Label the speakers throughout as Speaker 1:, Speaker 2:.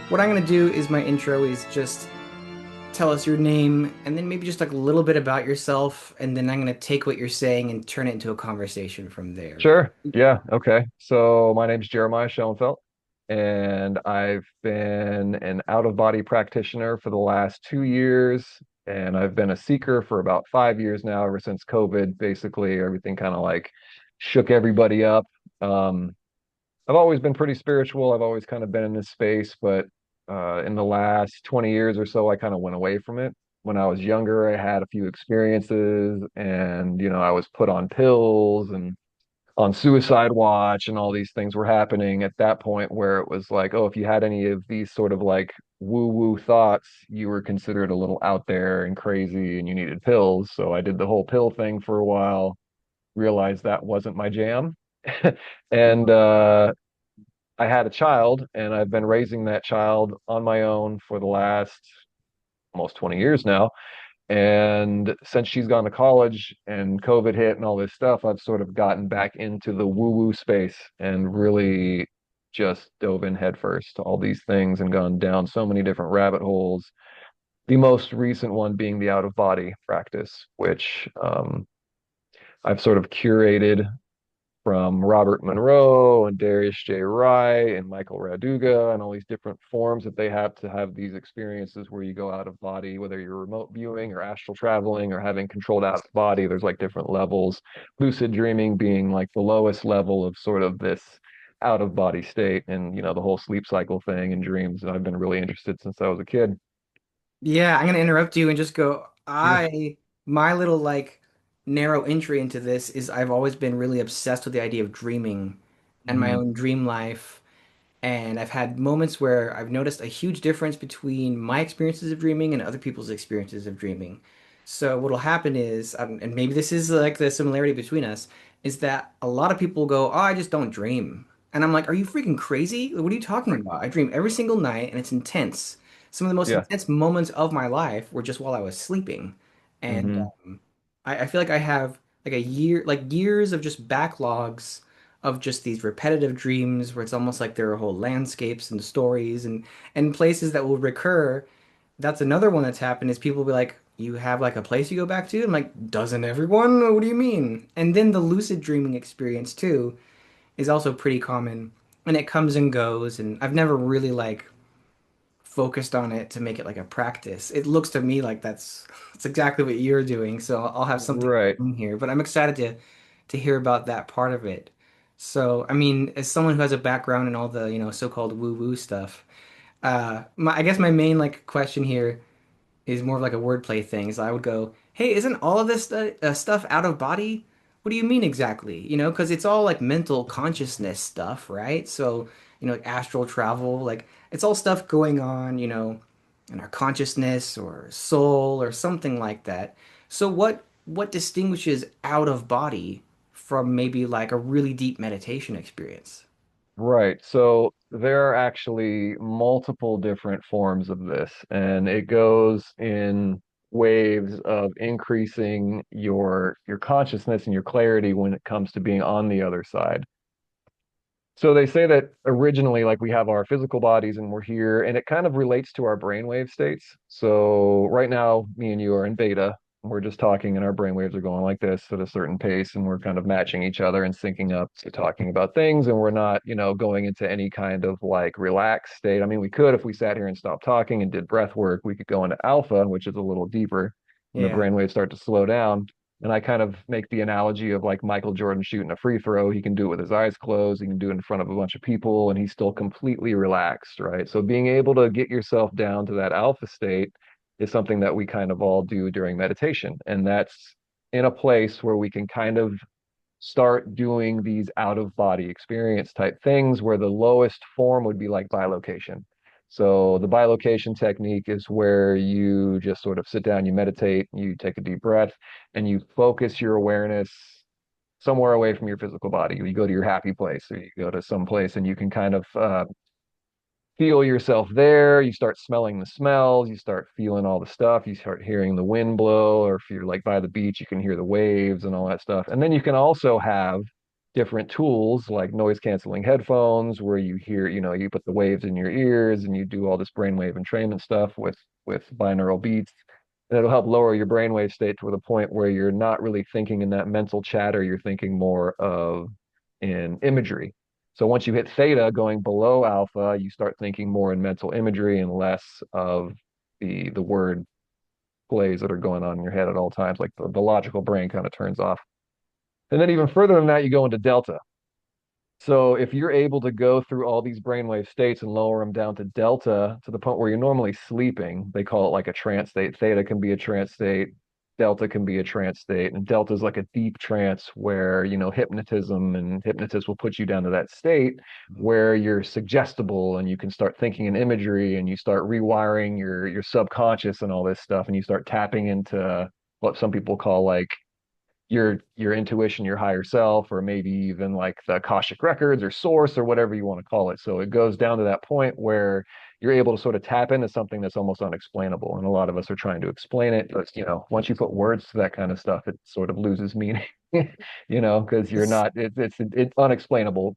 Speaker 1: what I'm going to do is my intro is just tell us your name and then maybe just like a little bit about yourself. And then I'm going to take what you're saying and turn it into a conversation from there.
Speaker 2: Sure. Yeah. Okay. So my name's Jeremiah Schoenfeldt, and I've been an out-of-body practitioner for the last 2 years, and I've been a seeker for about 5 years now, ever since COVID. Basically, everything kind of like shook everybody up. Um, I've always been pretty spiritual. I've always kind of been in this space, but in the last 20 years or so, I kind of went away from it. When I was younger, I had a few experiences, and I was put on pills and on suicide watch, and all these things were happening at that point where it was like, oh, if you had any of these sort of like woo woo thoughts, you were considered a little out there and crazy and you needed pills. So I did the whole pill thing for a while, realized that wasn't my jam. And I had a child, and I've been raising that child on my own for the last almost 20 years now. And since she's gone to college and COVID hit and all this stuff, I've sort of gotten back into the woo-woo space and really just dove in headfirst to all these things and gone down so many different rabbit holes. The most recent one being the out-of-body practice, which I've sort of curated from Robert Monroe and Darius J. Wright and Michael Raduga and all these different forms that they have to have these experiences where you go out of body, whether you're remote viewing or astral traveling or having controlled out of body. There's like different levels. Lucid dreaming being like the lowest level of sort of this out of body state, and the whole sleep cycle thing and dreams. I've been really interested since I was a kid.
Speaker 1: Yeah, I'm gonna interrupt you and just go,
Speaker 2: Yeah.
Speaker 1: my little like narrow entry into this is I've always been really obsessed with the idea of dreaming and my
Speaker 2: Hmm.
Speaker 1: own dream life. And I've had moments where I've noticed a huge difference between my experiences of dreaming and other people's experiences of dreaming. So what'll happen is, and maybe this is like the similarity between us, is that a lot of people go, "Oh, I just don't dream." And I'm like, "Are you freaking crazy? What are you talking
Speaker 2: Right.
Speaker 1: about? I dream every single night and it's intense. Some of the most
Speaker 2: Yeah.
Speaker 1: intense moments of my life were just while I was sleeping." And
Speaker 2: Hmm.
Speaker 1: I feel like I have like a year, like years of just backlogs of just these repetitive dreams where it's almost like there are whole landscapes and stories and places that will recur. That's another one that's happened is people will be like, you have like a place you go back to? I'm like, doesn't everyone? What do you mean? And then the lucid dreaming experience too is also pretty common and it comes and goes and I've never really like focused on it to make it like a practice. It looks to me like that's exactly what you're doing, so I'll have something
Speaker 2: Right.
Speaker 1: in here. But I'm excited to hear about that part of it. So, I mean, as someone who has a background in all the, so-called woo-woo stuff, I guess my main like question here is more of like a wordplay thing. So I would go, "Hey, isn't all of this stuff out of body? What do you mean exactly? Because it's all like mental consciousness stuff, right? So, like astral travel, like it's all stuff going on, in our consciousness or soul or something like that. So what distinguishes out of body from maybe like a really deep meditation experience?"
Speaker 2: Right. So there are actually multiple different forms of this, and it goes in waves of increasing your consciousness and your clarity when it comes to being on the other side. So they say that originally, like we have our physical bodies and we're here, and it kind of relates to our brainwave states. So right now, me and you are in beta. We're just talking, and our brainwaves are going like this at a certain pace, and we're kind of matching each other and syncing up to talking about things. And we're not, going into any kind of like relaxed state. I mean, we could if we sat here and stopped talking and did breath work, we could go into alpha, which is a little deeper, and the
Speaker 1: Yeah.
Speaker 2: brainwaves start to slow down. And I kind of make the analogy of like Michael Jordan shooting a free throw. He can do it with his eyes closed. He can do it in front of a bunch of people, and he's still completely relaxed, right? So being able to get yourself down to that alpha state is something that we kind of all do during meditation. And that's in a place where we can kind of start doing these out of body experience type things where the lowest form would be like bilocation. So the bilocation technique is where you just sort of sit down, you meditate, you take a deep breath, and you focus your awareness somewhere away from your physical body. You go to your happy place, or you go to some place and you can kind of feel yourself there. You start smelling the smells, you start feeling all the stuff, you start hearing the wind blow, or if you're like by the beach, you can hear the waves and all that stuff. And then you can also have different tools like noise canceling headphones where you hear, you put the waves in your ears and you do all this brainwave entrainment stuff with binaural beats. And it'll help lower your brainwave state to the point where you're not really thinking in that mental chatter, you're thinking more of in imagery. So once you hit theta going below alpha, you start thinking more in mental imagery and less of the word plays that are going on in your head at all times. Like the logical brain kind of turns off. And then even further than that, you go into delta. So if you're able to go through all these brainwave states and lower them down to delta to the point where you're normally sleeping, they call it like a trance state. Theta can be a trance state, delta can be a trance state, and delta is like a deep trance where, hypnotism and hypnotists will put you down to that state where you're suggestible and you can start thinking in imagery and you start rewiring your subconscious and all this stuff and you start tapping into what some people call like your intuition, your higher self, or maybe even like the Akashic records or source or whatever you want to call it. So it goes down to that point where you're able to sort of tap into something that's almost unexplainable. And a lot of us are trying to explain it, but once you put words to that kind of stuff, it sort of loses meaning, because you're
Speaker 1: It's
Speaker 2: not, it's unexplainable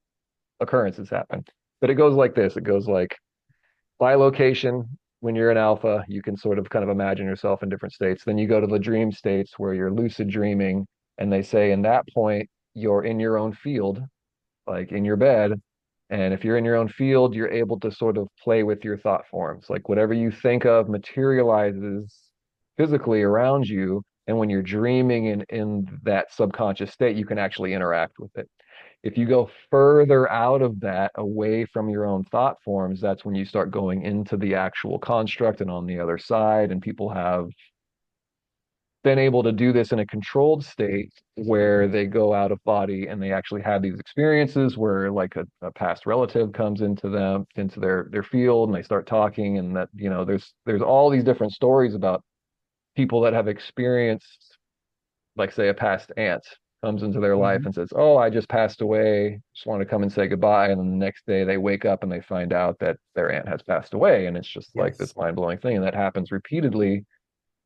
Speaker 2: occurrences happen. But it goes like this. It goes like by location, when you're in alpha, you can sort of kind of imagine yourself in different states. Then you go to the dream states where you're lucid dreaming, and they say in that point, you're in your own field, like in your bed. And if you're in your own field, you're able to sort of play with your thought forms. Like whatever you think of materializes physically around you. And when you're dreaming in that subconscious state, you can actually interact with it. If you go further out of that, away from your own thought forms, that's when you start going into the actual construct and on the other side. And people have been able to do this in a controlled state where they go out of body and they actually have these experiences where like a past relative comes into them, into their field, and they start talking. And that, there's all these different stories about people that have experienced, like say a past aunt comes into their life
Speaker 1: Mhm.
Speaker 2: and says, "Oh, I just passed away. Just want to come and say goodbye." And then the next day they wake up and they find out that their aunt has passed away. And it's just like
Speaker 1: Yes.
Speaker 2: this mind-blowing thing. And that happens repeatedly.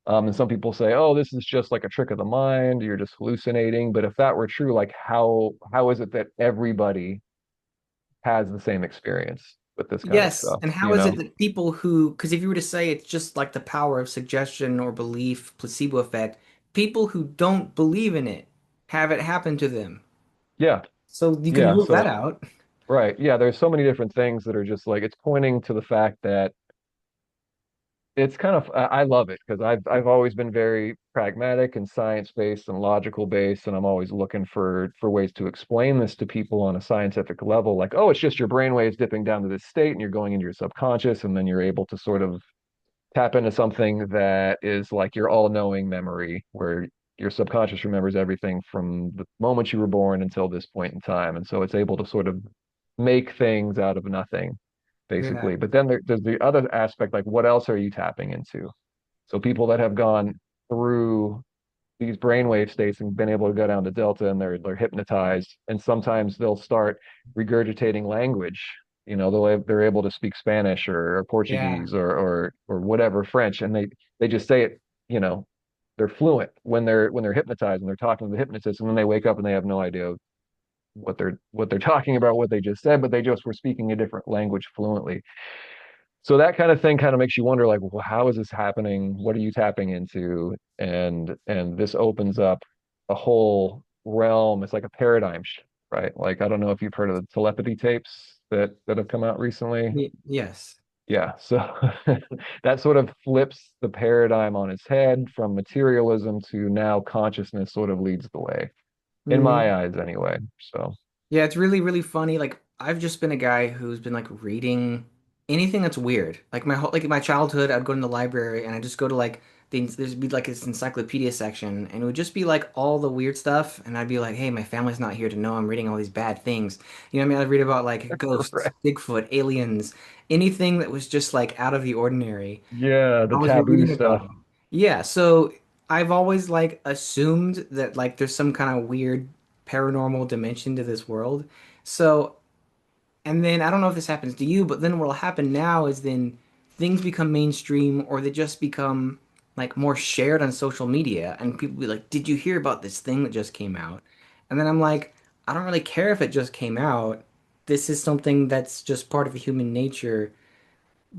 Speaker 2: And some people say, "Oh, this is just like a trick of the mind. You're just hallucinating." But if that were true, like how is it that everybody has the same experience with this kind of
Speaker 1: Yes.
Speaker 2: stuff?
Speaker 1: And how
Speaker 2: You
Speaker 1: is
Speaker 2: know?
Speaker 1: it that people who, because if you were to say it's just like the power of suggestion or belief, placebo effect, people who don't believe in it have it happen to them.
Speaker 2: Yeah.
Speaker 1: So you can
Speaker 2: Yeah.
Speaker 1: rule that
Speaker 2: So
Speaker 1: out.
Speaker 2: right. Yeah, there's so many different things that are just like it's pointing to the fact that it's kind of I love it because I've always been very pragmatic and science based and logical based, and I'm always looking for ways to explain this to people on a scientific level. Like, oh, it's just your brain waves dipping down to this state, and you're going into your subconscious, and then you're able to sort of tap into something that is like your all-knowing memory, where your subconscious remembers everything from the moment you were born until this point in time, and so it's able to sort of make things out of nothing
Speaker 1: Yeah.
Speaker 2: basically. But then there's the other aspect, like what else are you tapping into? So people that have gone through these brainwave states and been able to go down to delta and they're hypnotized, and sometimes they'll start regurgitating language. They're able to speak Spanish or
Speaker 1: Yeah.
Speaker 2: Portuguese or whatever French, and they just say it. You know, they're fluent when they're hypnotized and they're talking to the hypnotist, and then they wake up and they have no idea what they're talking about, what they just said, but they just were speaking a different language fluently. So that kind of thing kind of makes you wonder, like, well, how is this happening? What are you tapping into? And this opens up a whole realm. It's like a paradigm shift, right? Like I don't know if you've heard of the telepathy tapes that have come out recently.
Speaker 1: Yes.
Speaker 2: Yeah, so that sort of flips the paradigm on its head from materialism to now consciousness sort of leads the way, in my
Speaker 1: Hmm.
Speaker 2: eyes anyway. So
Speaker 1: Yeah, it's really, really funny. Like I've just been a guy who's been like reading anything that's weird. Like in my childhood, I'd go in the library and I'd just go to like there'd be like this encyclopedia section and it would just be like all the weird stuff and I'd be like, hey, my family's not here to know I'm reading all these bad things. You know what I mean? I'd read about like ghosts,
Speaker 2: right.
Speaker 1: Bigfoot, aliens, anything that was just like out of the ordinary.
Speaker 2: Yeah,
Speaker 1: I
Speaker 2: the
Speaker 1: was
Speaker 2: taboo
Speaker 1: reading about
Speaker 2: stuff.
Speaker 1: them. Yeah, so I've always like assumed that like there's some kind of weird paranormal dimension to this world. So, and then I don't know if this happens to you, but then what'll happen now is then things become mainstream or they just become like more shared on social media and people be like, "Did you hear about this thing that just came out?" And then I'm like, I don't really care if it just came out. This is something that's just part of human nature.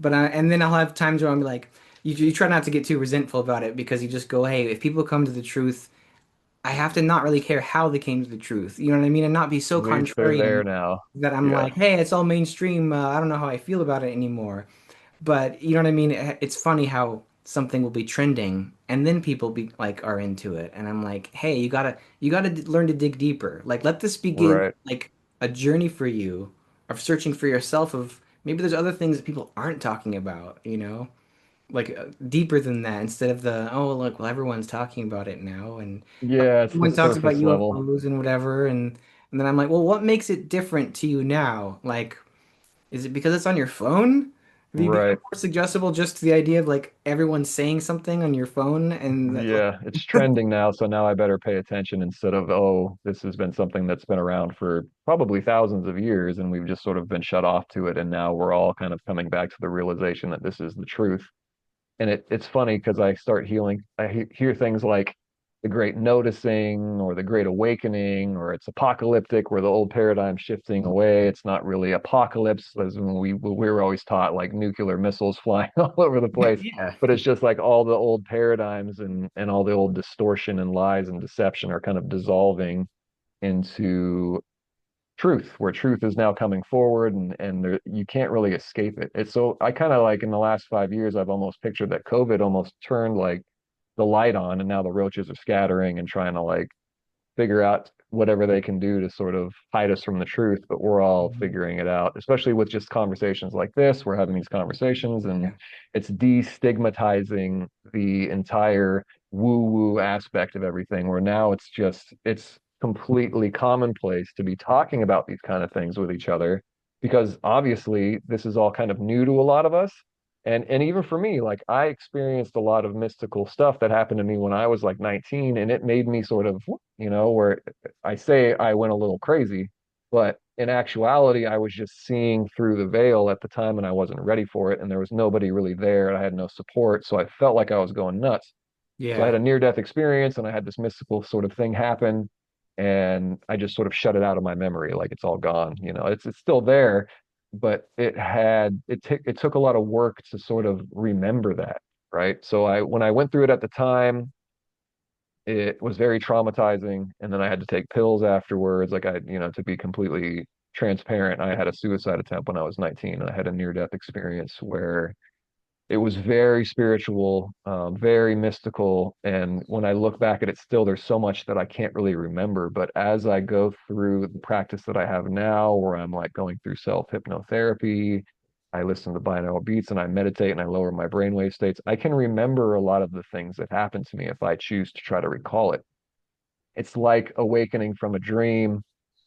Speaker 1: And then I'll have times where I'm like, you try not to get too resentful about it because you just go, hey, if people come to the truth, I have to not really care how they came to the truth. You know what I mean? And not be so
Speaker 2: At least they're there
Speaker 1: contrarian
Speaker 2: now.
Speaker 1: that I'm
Speaker 2: Yeah,
Speaker 1: like, hey, it's all mainstream. I don't know how I feel about it anymore. But you know what I mean? It's funny how something will be trending and then people be like are into it. And I'm like, hey, you gotta learn to dig deeper. Like let this begin
Speaker 2: right.
Speaker 1: like a journey for you of searching for yourself of maybe there's other things that people aren't talking about, you know? Like deeper than that instead of the oh look, well everyone's talking about it now and
Speaker 2: Yeah, it's the
Speaker 1: everyone talks about
Speaker 2: surface level.
Speaker 1: UFOs and whatever and then I'm like, well, what makes it different to you now? Like is it because it's on your phone? Have you become
Speaker 2: Right.
Speaker 1: more suggestible just to the idea of like everyone saying something on your phone and that like
Speaker 2: Yeah, it's trending now, so now I better pay attention instead of, oh, this has been something that's been around for probably thousands of years and we've just sort of been shut off to it and now we're all kind of coming back to the realization that this is the truth. And it's funny because I start healing. Hear things like the Great Noticing or the Great Awakening, or it's apocalyptic, where the old paradigm shifting away. It's not really apocalypse, as when we were always taught like nuclear missiles flying all over the place.
Speaker 1: yeah.
Speaker 2: But it's just like all the old paradigms and all the old distortion and lies and deception are kind of dissolving into truth, where truth is now coming forward and there, you can't really escape it. It's so I kind of like in the last 5 years, I've almost pictured that COVID almost turned like the light on and now the roaches are scattering and trying to like figure out whatever they can do to sort of hide us from the truth, but we're all
Speaker 1: Mhm.
Speaker 2: figuring it out, especially with just conversations like this. We're having these conversations and
Speaker 1: Yeah.
Speaker 2: it's destigmatizing the entire woo-woo aspect of everything, where now it's completely commonplace to be talking about these kind of things with each other because obviously this is all kind of new to a lot of us. And even for me, like I experienced a lot of mystical stuff that happened to me when I was like 19, and it made me sort of, where I say I went a little crazy, but in actuality, I was just seeing through the veil at the time and I wasn't ready for it. And there was nobody really there and I had no support. So I felt like I was going nuts. So I had
Speaker 1: Yeah.
Speaker 2: a near-death experience and I had this mystical sort of thing happen. And I just sort of shut it out of my memory, like it's all gone. It's still there, but it took a lot of work to sort of remember that, right? So I when I went through it at the time, it was very traumatizing, and then I had to take pills afterwards. Like to be completely transparent, I had a suicide attempt when I was 19, and I had a near-death experience where it was very spiritual, very mystical. And when I look back at it still, there's so much that I can't really remember. But as I go through the practice that I have now, where I'm like going through self-hypnotherapy, I listen to binaural beats and I meditate and I lower my brainwave states, I can remember a lot of the things that happened to me if I choose to try to recall it. It's like awakening from a dream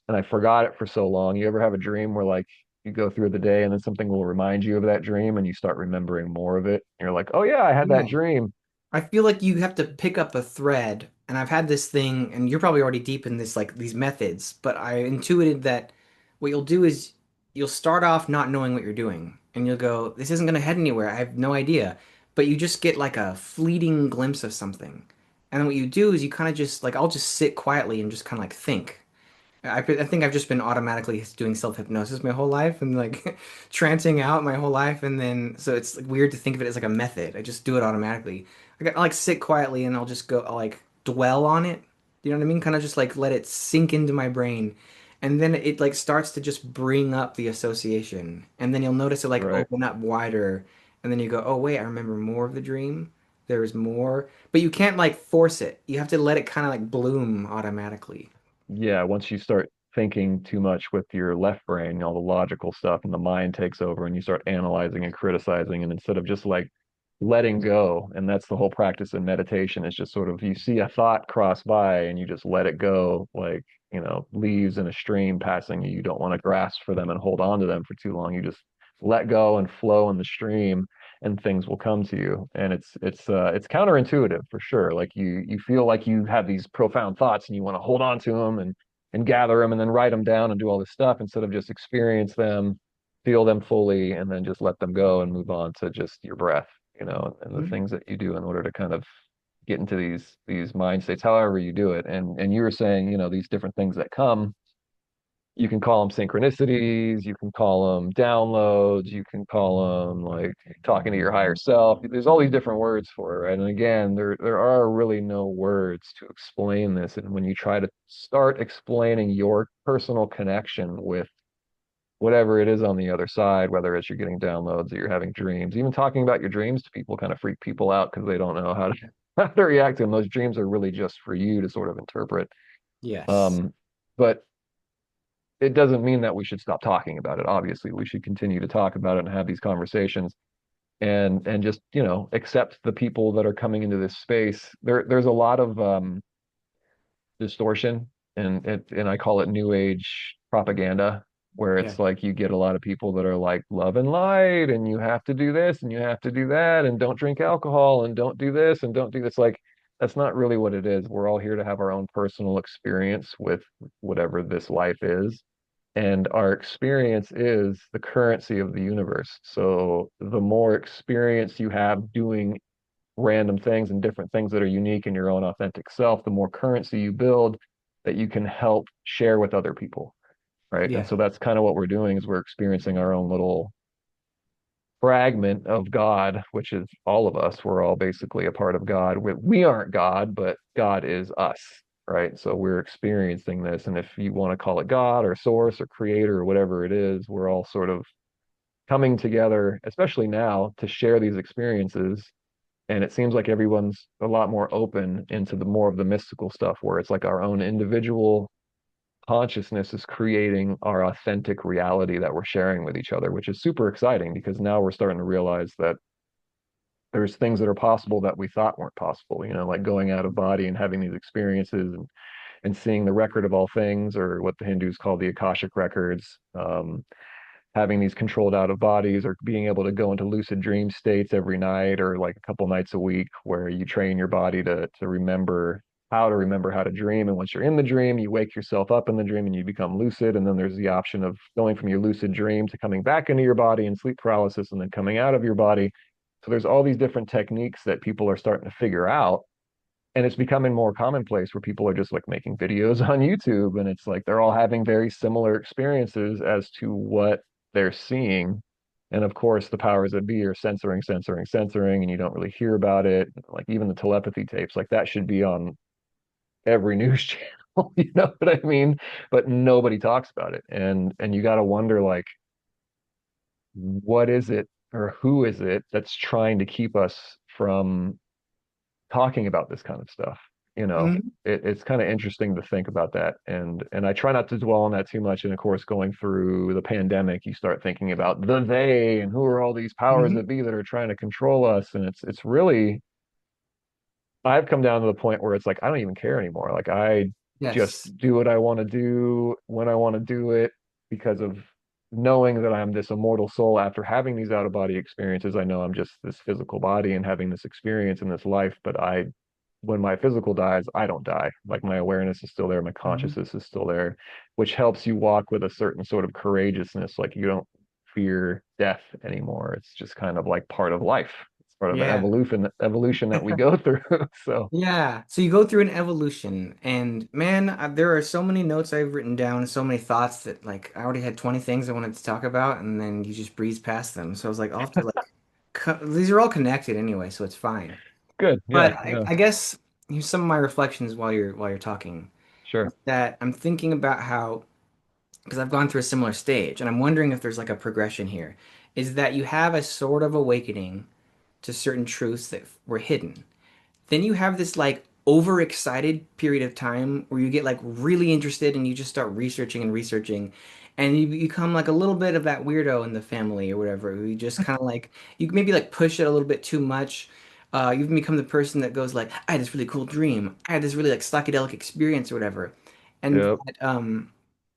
Speaker 2: and I forgot it for so long. You ever have a dream where like you go through the day and then something will remind you of that dream and you start remembering more of it? And you're like, oh yeah, I had that
Speaker 1: Yeah.
Speaker 2: dream.
Speaker 1: I feel like you have to pick up a thread, and I've had this thing, and you're probably already deep in this, like these methods, but I intuited that what you'll do is you'll start off not knowing what you're doing, and you'll go, this isn't going to head anywhere. I have no idea. But you just get like a fleeting glimpse of something. And then what you do is you kind of just like, I'll just sit quietly and just kind of like think. I think I've just been automatically doing self-hypnosis my whole life and like trancing out my whole life. And then, so it's like weird to think of it as like a method. I just do it automatically. I like sit quietly and I'll like dwell on it. You know what I mean? Kind of just like let it sink into my brain. And then it like starts to just bring up the association. And then you'll notice it like
Speaker 2: Right.
Speaker 1: open up wider. And then you go, oh, wait, I remember more of the dream. There's more. But you can't like force it. You have to let it kind of like bloom automatically.
Speaker 2: Yeah, once you start thinking too much with your left brain, all the logical stuff, and the mind takes over, and you start analyzing and criticizing, and instead of just like letting go, and that's the whole practice in meditation, is just sort of you see a thought cross by and you just let it go, like, leaves in a stream passing you. You don't want to grasp for them and hold on to them for too long. You just let go and flow in the stream and things will come to you. And it's counterintuitive for sure. Like you feel like you have these profound thoughts and you want to hold on to them and gather them and then write them down and do all this stuff instead of just experience them, feel them fully, and then just let them go and move on to just your breath, and the things that you do in order to kind of get into these mind states, however you do it. And you were saying, these different things that come. You can call them synchronicities, you can call them downloads, you can call them like talking to your higher self. There's all these different words for it, right? And again, there are really no words to explain this. And when you try to start explaining your personal connection with whatever it is on the other side, whether it's you're getting downloads or you're having dreams, even talking about your dreams to people kind of freak people out because they don't know how to how to react to them. Those dreams are really just for you to sort of interpret.
Speaker 1: Yes.
Speaker 2: Um, but it doesn't mean that we should stop talking about it. Obviously, we should continue to talk about it and have these conversations and just, accept the people that are coming into this space. There's a lot of distortion and I call it new age propaganda where
Speaker 1: Yeah.
Speaker 2: it's like you get a lot of people that are like love and light and you have to do this and you have to do that and don't drink alcohol and don't do this and don't do this. Like that's not really what it is. We're all here to have our own personal experience with whatever this life is, and our experience is the currency of the universe. So the more experience you have doing random things and different things that are unique in your own authentic self, the more currency you build that you can help share with other people, right? And
Speaker 1: Yeah.
Speaker 2: so that's kind of what we're doing is we're experiencing our own little fragment of God, which is all of us. We're all basically a part of God. We aren't God, but God is us, right? So we're experiencing this. And if you want to call it God or source or creator or whatever it is, we're all sort of coming together, especially now, to share these experiences. And it seems like everyone's a lot more open into the more of the mystical stuff where it's like our own individual consciousness is creating our authentic reality that we're sharing with each other, which is super exciting because now we're starting to realize that there's things that are possible that we thought weren't possible, like going out of body and having these experiences and seeing the record of all things, or what the Hindus call the Akashic records. Having these controlled out of bodies or being able to go into lucid dream states every night or like a couple nights a week where you train your body to remember how to dream. And once you're in the dream, you wake yourself up in the dream and you become lucid. And then there's the option of going from your lucid dream to coming back into your body and sleep paralysis and then coming out of your body. So there's all these different techniques that people are starting to figure out, and it's becoming more commonplace where people are just like making videos on YouTube, and it's like they're all having very similar experiences as to what they're seeing. And of course, the powers that be are censoring, and you don't really hear about it. Like even the telepathy tapes, like that should be on every news channel, you know what I mean? But nobody talks about it. And you got to wonder like what is it or who is it that's trying to keep us from talking about this kind of stuff.
Speaker 1: Mhm.
Speaker 2: It's kind of interesting to think about that, and I try not to dwell on that too much. And of course, going through the pandemic, you start thinking about the they and who are all these powers
Speaker 1: Mhm.
Speaker 2: that be that are trying to control us, and it's really I've come down to the point where it's like I don't even care anymore. Like I just
Speaker 1: Yes.
Speaker 2: do what I want to do when I want to do it because of knowing that I'm this immortal soul after having these out of body experiences. I know I'm just this physical body and having this experience in this life, but when my physical dies, I don't die. Like my awareness is still there, my
Speaker 1: Mhm.
Speaker 2: consciousness is still there, which helps you walk with a certain sort of courageousness. Like you don't fear death anymore. It's just kind of like part of life. It's part of the
Speaker 1: Yeah.
Speaker 2: evolution that we go through. So
Speaker 1: Yeah. So you go through an evolution, and man, there are so many notes I've written down, so many thoughts that like I already had 20 things I wanted to talk about, and then you just breeze past them. So I was like, I'll have to like, these are all connected anyway, so it's fine.
Speaker 2: good.
Speaker 1: But
Speaker 2: Yeah,
Speaker 1: I,
Speaker 2: yeah,
Speaker 1: I guess here's some of my reflections while you're talking.
Speaker 2: sure.
Speaker 1: That I'm thinking about how, because I've gone through a similar stage, and I'm wondering if there's like a progression here, is that you have a sort of awakening to certain truths that were hidden. Then you have this like overexcited period of time where you get like really interested and you just start researching and researching, and you become like a little bit of that weirdo in the family or whatever. You just kind of like you maybe like push it a little bit too much. You even become the person that goes like, I had this really cool dream. I had this really like psychedelic experience or whatever. And
Speaker 2: Yep.
Speaker 1: that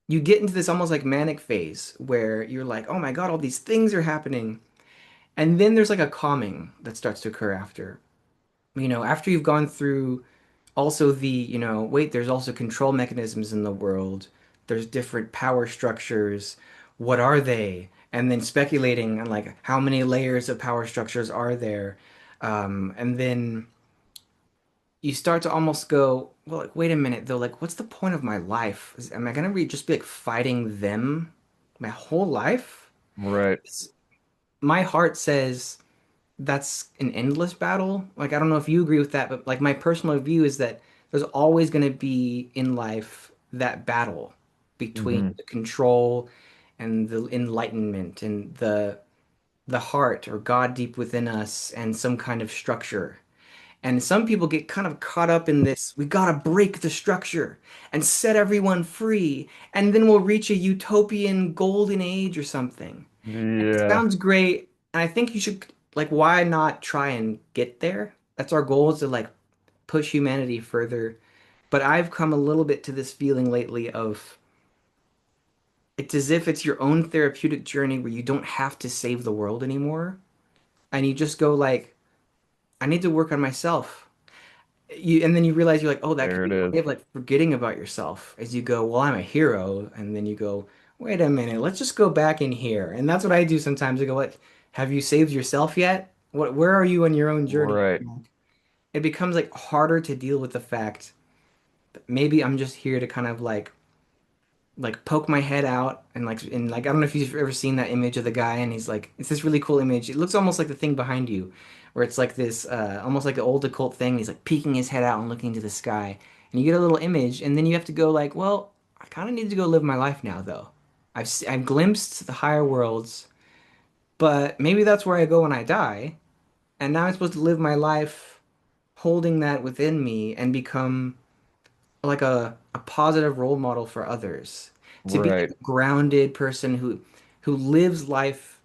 Speaker 1: you get into this almost like manic phase where you're like, oh my God, all these things are happening. And then there's like a calming that starts to occur after. After you've gone through also wait, there's also control mechanisms in the world. There's different power structures. What are they? And then speculating on like how many layers of power structures are there. And then you start to almost go, well, like, wait a minute though, like, what's the point of my life? Am I gonna be just be like fighting them my whole life?
Speaker 2: Right.
Speaker 1: It's, my heart says that's an endless battle. Like, I don't know if you agree with that, but like my personal view is that there's always gonna be in life that battle between
Speaker 2: Hmm.
Speaker 1: the control and the enlightenment and the heart or God deep within us and some kind of structure. And some people get kind of caught up in this, we gotta break the structure and set everyone free, and then we'll reach a utopian golden age or something. And it
Speaker 2: Yeah.
Speaker 1: sounds great, and I think you should, like, why not try and get there? That's our goal, is to like push humanity further. But I've come a little bit to this feeling lately of it's as if it's your own therapeutic journey where you don't have to save the world anymore. And you just go like, I need to work on myself. And then you realize you're like, oh, that could
Speaker 2: There
Speaker 1: be
Speaker 2: it
Speaker 1: a
Speaker 2: is.
Speaker 1: way of like forgetting about yourself as you go, well, I'm a hero. And then you go, wait a minute, let's just go back in here. And that's what I do sometimes. I go, what, have you saved yourself yet? Where are you on your own journey?
Speaker 2: Right.
Speaker 1: It becomes like harder to deal with the fact that maybe I'm just here to kind of like poke my head out and I don't know if you've ever seen that image of the guy and he's like it's this really cool image. It looks almost like the thing behind you, where it's like this almost like the old occult thing. He's like peeking his head out and looking to the sky, and you get a little image, and then you have to go like, well, I kind of need to go live my life now though. I've glimpsed the higher worlds, but maybe that's where I go when I die, and now I'm supposed to live my life holding that within me and become like a positive role model for others, to be like
Speaker 2: Right.
Speaker 1: a grounded person who lives life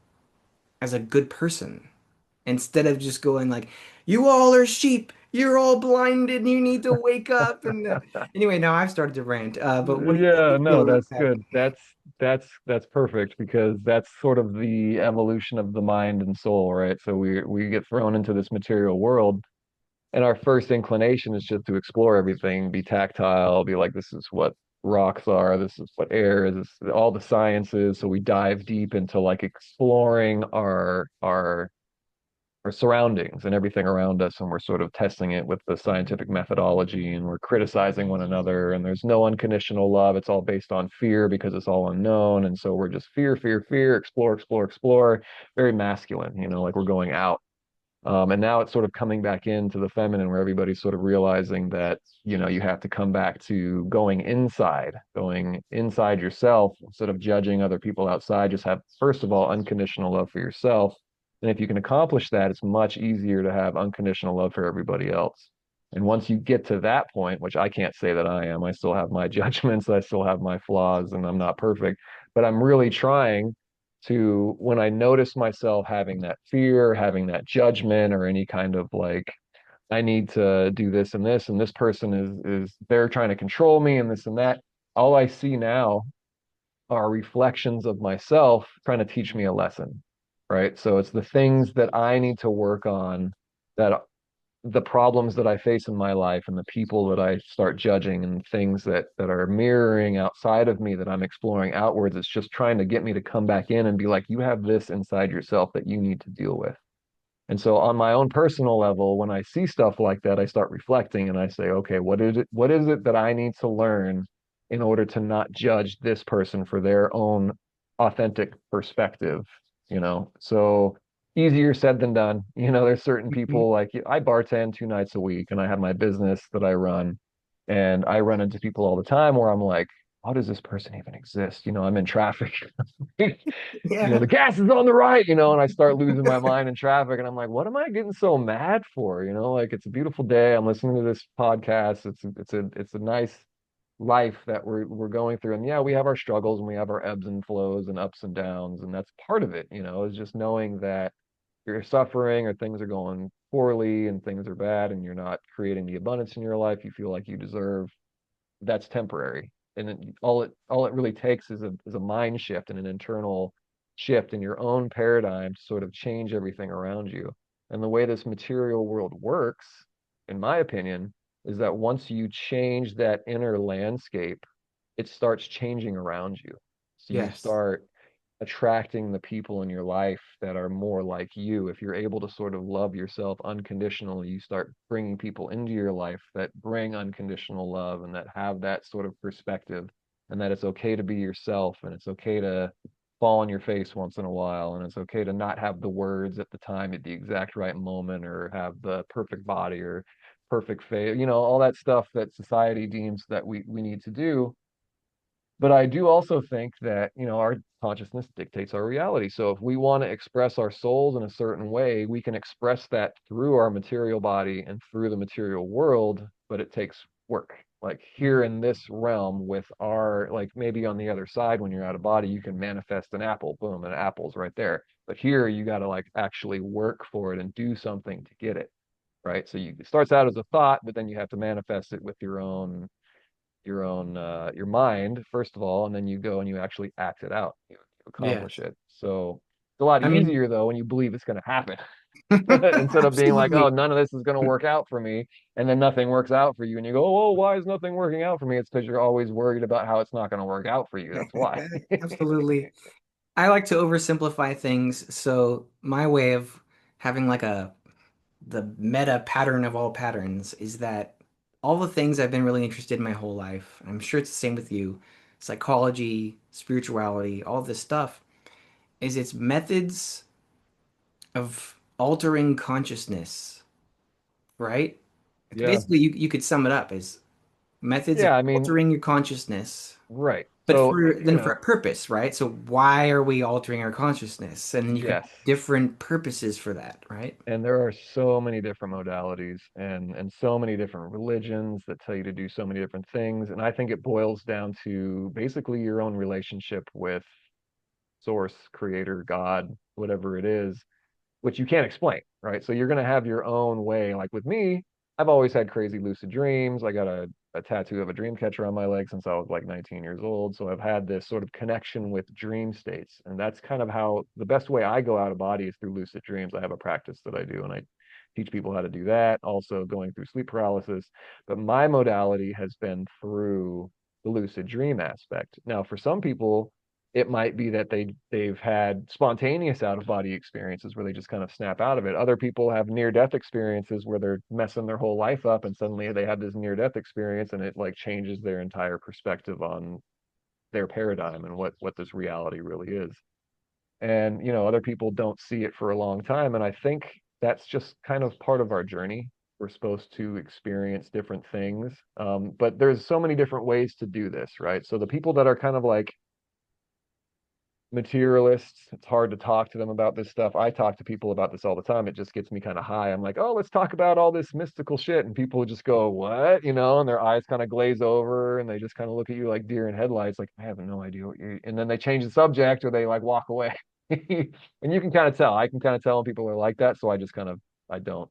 Speaker 1: as a good person instead of just going like, you all are sheep, you're all blinded, you need to wake up. And anyway, now I've started to rant, but how do
Speaker 2: Yeah,
Speaker 1: you feel
Speaker 2: no,
Speaker 1: about
Speaker 2: that's
Speaker 1: that?
Speaker 2: good. That's perfect because that's sort of the evolution of the mind and soul, right? So we get thrown into this material world, and our first inclination is just to explore everything, be tactile, be like, this is what rocks are, this is what air is, this is all the sciences. So we dive deep into like exploring our surroundings and everything around us, and we're sort of testing it with the scientific methodology, and we're criticizing one another, and there's no unconditional love. It's all based on fear because it's all unknown, and so we're just fear, fear, fear, explore, explore, explore. Very masculine, like we're going out. And now it's sort of coming back into the feminine, where everybody's sort of realizing that you have to come back to going inside yourself instead of judging other people outside. Just have, first of all, unconditional love for yourself. And if you can accomplish that, it's much easier to have unconditional love for everybody else. And once you get to that point, which I can't say that I am, I still have my judgments, I still have my flaws, and I'm not perfect, but I'm really trying to, when I notice myself having that fear, having that judgment, or any kind of like, I need to do this and this person is they're trying to control me and this and that. All I see now are reflections of myself trying to teach me a lesson, right? So it's the things that I need to work on, that the problems that I face in my life and the people that I start judging and things that are mirroring outside of me that I'm exploring outwards. It's just trying to get me to come back in and be like, you have this inside yourself that you need to deal with. And so on my own personal level, when I see stuff like that, I start reflecting and I say, okay, what is it that I need to learn in order to not judge this person for their own authentic perspective, So easier said than done. There's certain
Speaker 1: Mhm.
Speaker 2: people, like I bartend 2 nights a week and I have my business that I run, and I run into people all the time where I'm like, how does this person even exist? I'm in traffic.
Speaker 1: Yeah.
Speaker 2: The gas is on the right, and I start losing my mind in traffic. And I'm like, what am I getting so mad for? Like, it's a beautiful day. I'm listening to this podcast. It's a nice life that we're going through. And yeah, we have our struggles and we have our ebbs and flows and ups and downs. And that's part of it, is just knowing that you're suffering or things are going poorly and things are bad and you're not creating the abundance in your life you feel like you deserve. That's temporary. And all it really takes is a mind shift and an internal shift in your own paradigm to sort of change everything around you. And the way this material world works, in my opinion, is that once you change that inner landscape, it starts changing around you. So you
Speaker 1: Yes.
Speaker 2: start attracting the people in your life that are more like you. If you're able to sort of love yourself unconditionally, you start bringing people into your life that bring unconditional love and that have that sort of perspective, and that it's okay to be yourself, and it's okay to fall on your face once in a while, and it's okay to not have the words at the time at the exact right moment, or have the perfect body or perfect face, all that stuff that society deems that we need to do. But I do also think that, our consciousness dictates our reality. So if we want to express our souls in a certain way, we can express that through our material body and through the material world, but it takes work. Like here in this realm with our, like maybe on the other side, when you're out of body, you can manifest an apple, boom, an apple's right there. But here you got to like actually work for it and do something to get it, right? So it starts out as a thought, but then you have to manifest it with your mind first of all, and then you go and you actually act it out. You accomplish
Speaker 1: Yes.
Speaker 2: it. So it's a lot
Speaker 1: I mean,
Speaker 2: easier though when you believe it's going to happen instead of being like, oh,
Speaker 1: absolutely.
Speaker 2: none of this is going to work out for me, and then nothing works out for you, and you go, oh, why is nothing working out for me? It's because you're always worried about how it's not going to work out for you. That's why.
Speaker 1: Absolutely. I like to oversimplify things, so my way of having like a the meta pattern of all patterns is that all the things I've been really interested in my whole life, I'm sure it's the same with you, psychology, spirituality, all this stuff, is its methods of altering consciousness, right? It's
Speaker 2: Yeah.
Speaker 1: basically you could sum it up as methods of
Speaker 2: Yeah, I mean,
Speaker 1: altering your consciousness,
Speaker 2: right.
Speaker 1: but
Speaker 2: So,
Speaker 1: for a purpose, right? So why are we altering our consciousness? And then you could
Speaker 2: yes.
Speaker 1: have different purposes for that, right?
Speaker 2: And there are so many different modalities and so many different religions that tell you to do so many different things. And I think it boils down to basically your own relationship with source, creator, God, whatever it is, which you can't explain, right? So you're going to have your own way. Like with me, I've always had crazy lucid dreams. I got a tattoo of a dream catcher on my leg since I was like 19 years old. So I've had this sort of connection with dream states. And that's kind of how the best way I go out of body is through lucid dreams. I have a practice that I do, and I teach people how to do that, also going through sleep paralysis. But my modality has been through the lucid dream aspect. Now, for some people, it might be that they've had spontaneous out of body experiences where they just kind of snap out of it. Other people have near death experiences where they're messing their whole life up and suddenly they have this near death experience and it like changes their entire perspective on their paradigm and what this reality really is. And other people don't see it for a long time, and I think that's just kind of part of our journey. We're supposed to experience different things, but there's so many different ways to do this, right? So the people that are kind of like materialists, it's hard to talk to them about this stuff. I talk to people about this all the time. It just gets me kind of high. I'm like, oh, let's talk about all this mystical shit. And people just go, what? And their eyes kind of glaze over and they just kind of look at you like deer in headlights, like, I have no idea what you're, and then they change the subject or they like walk away. And you can kind of tell. I can kind of tell when people are like that. So I don't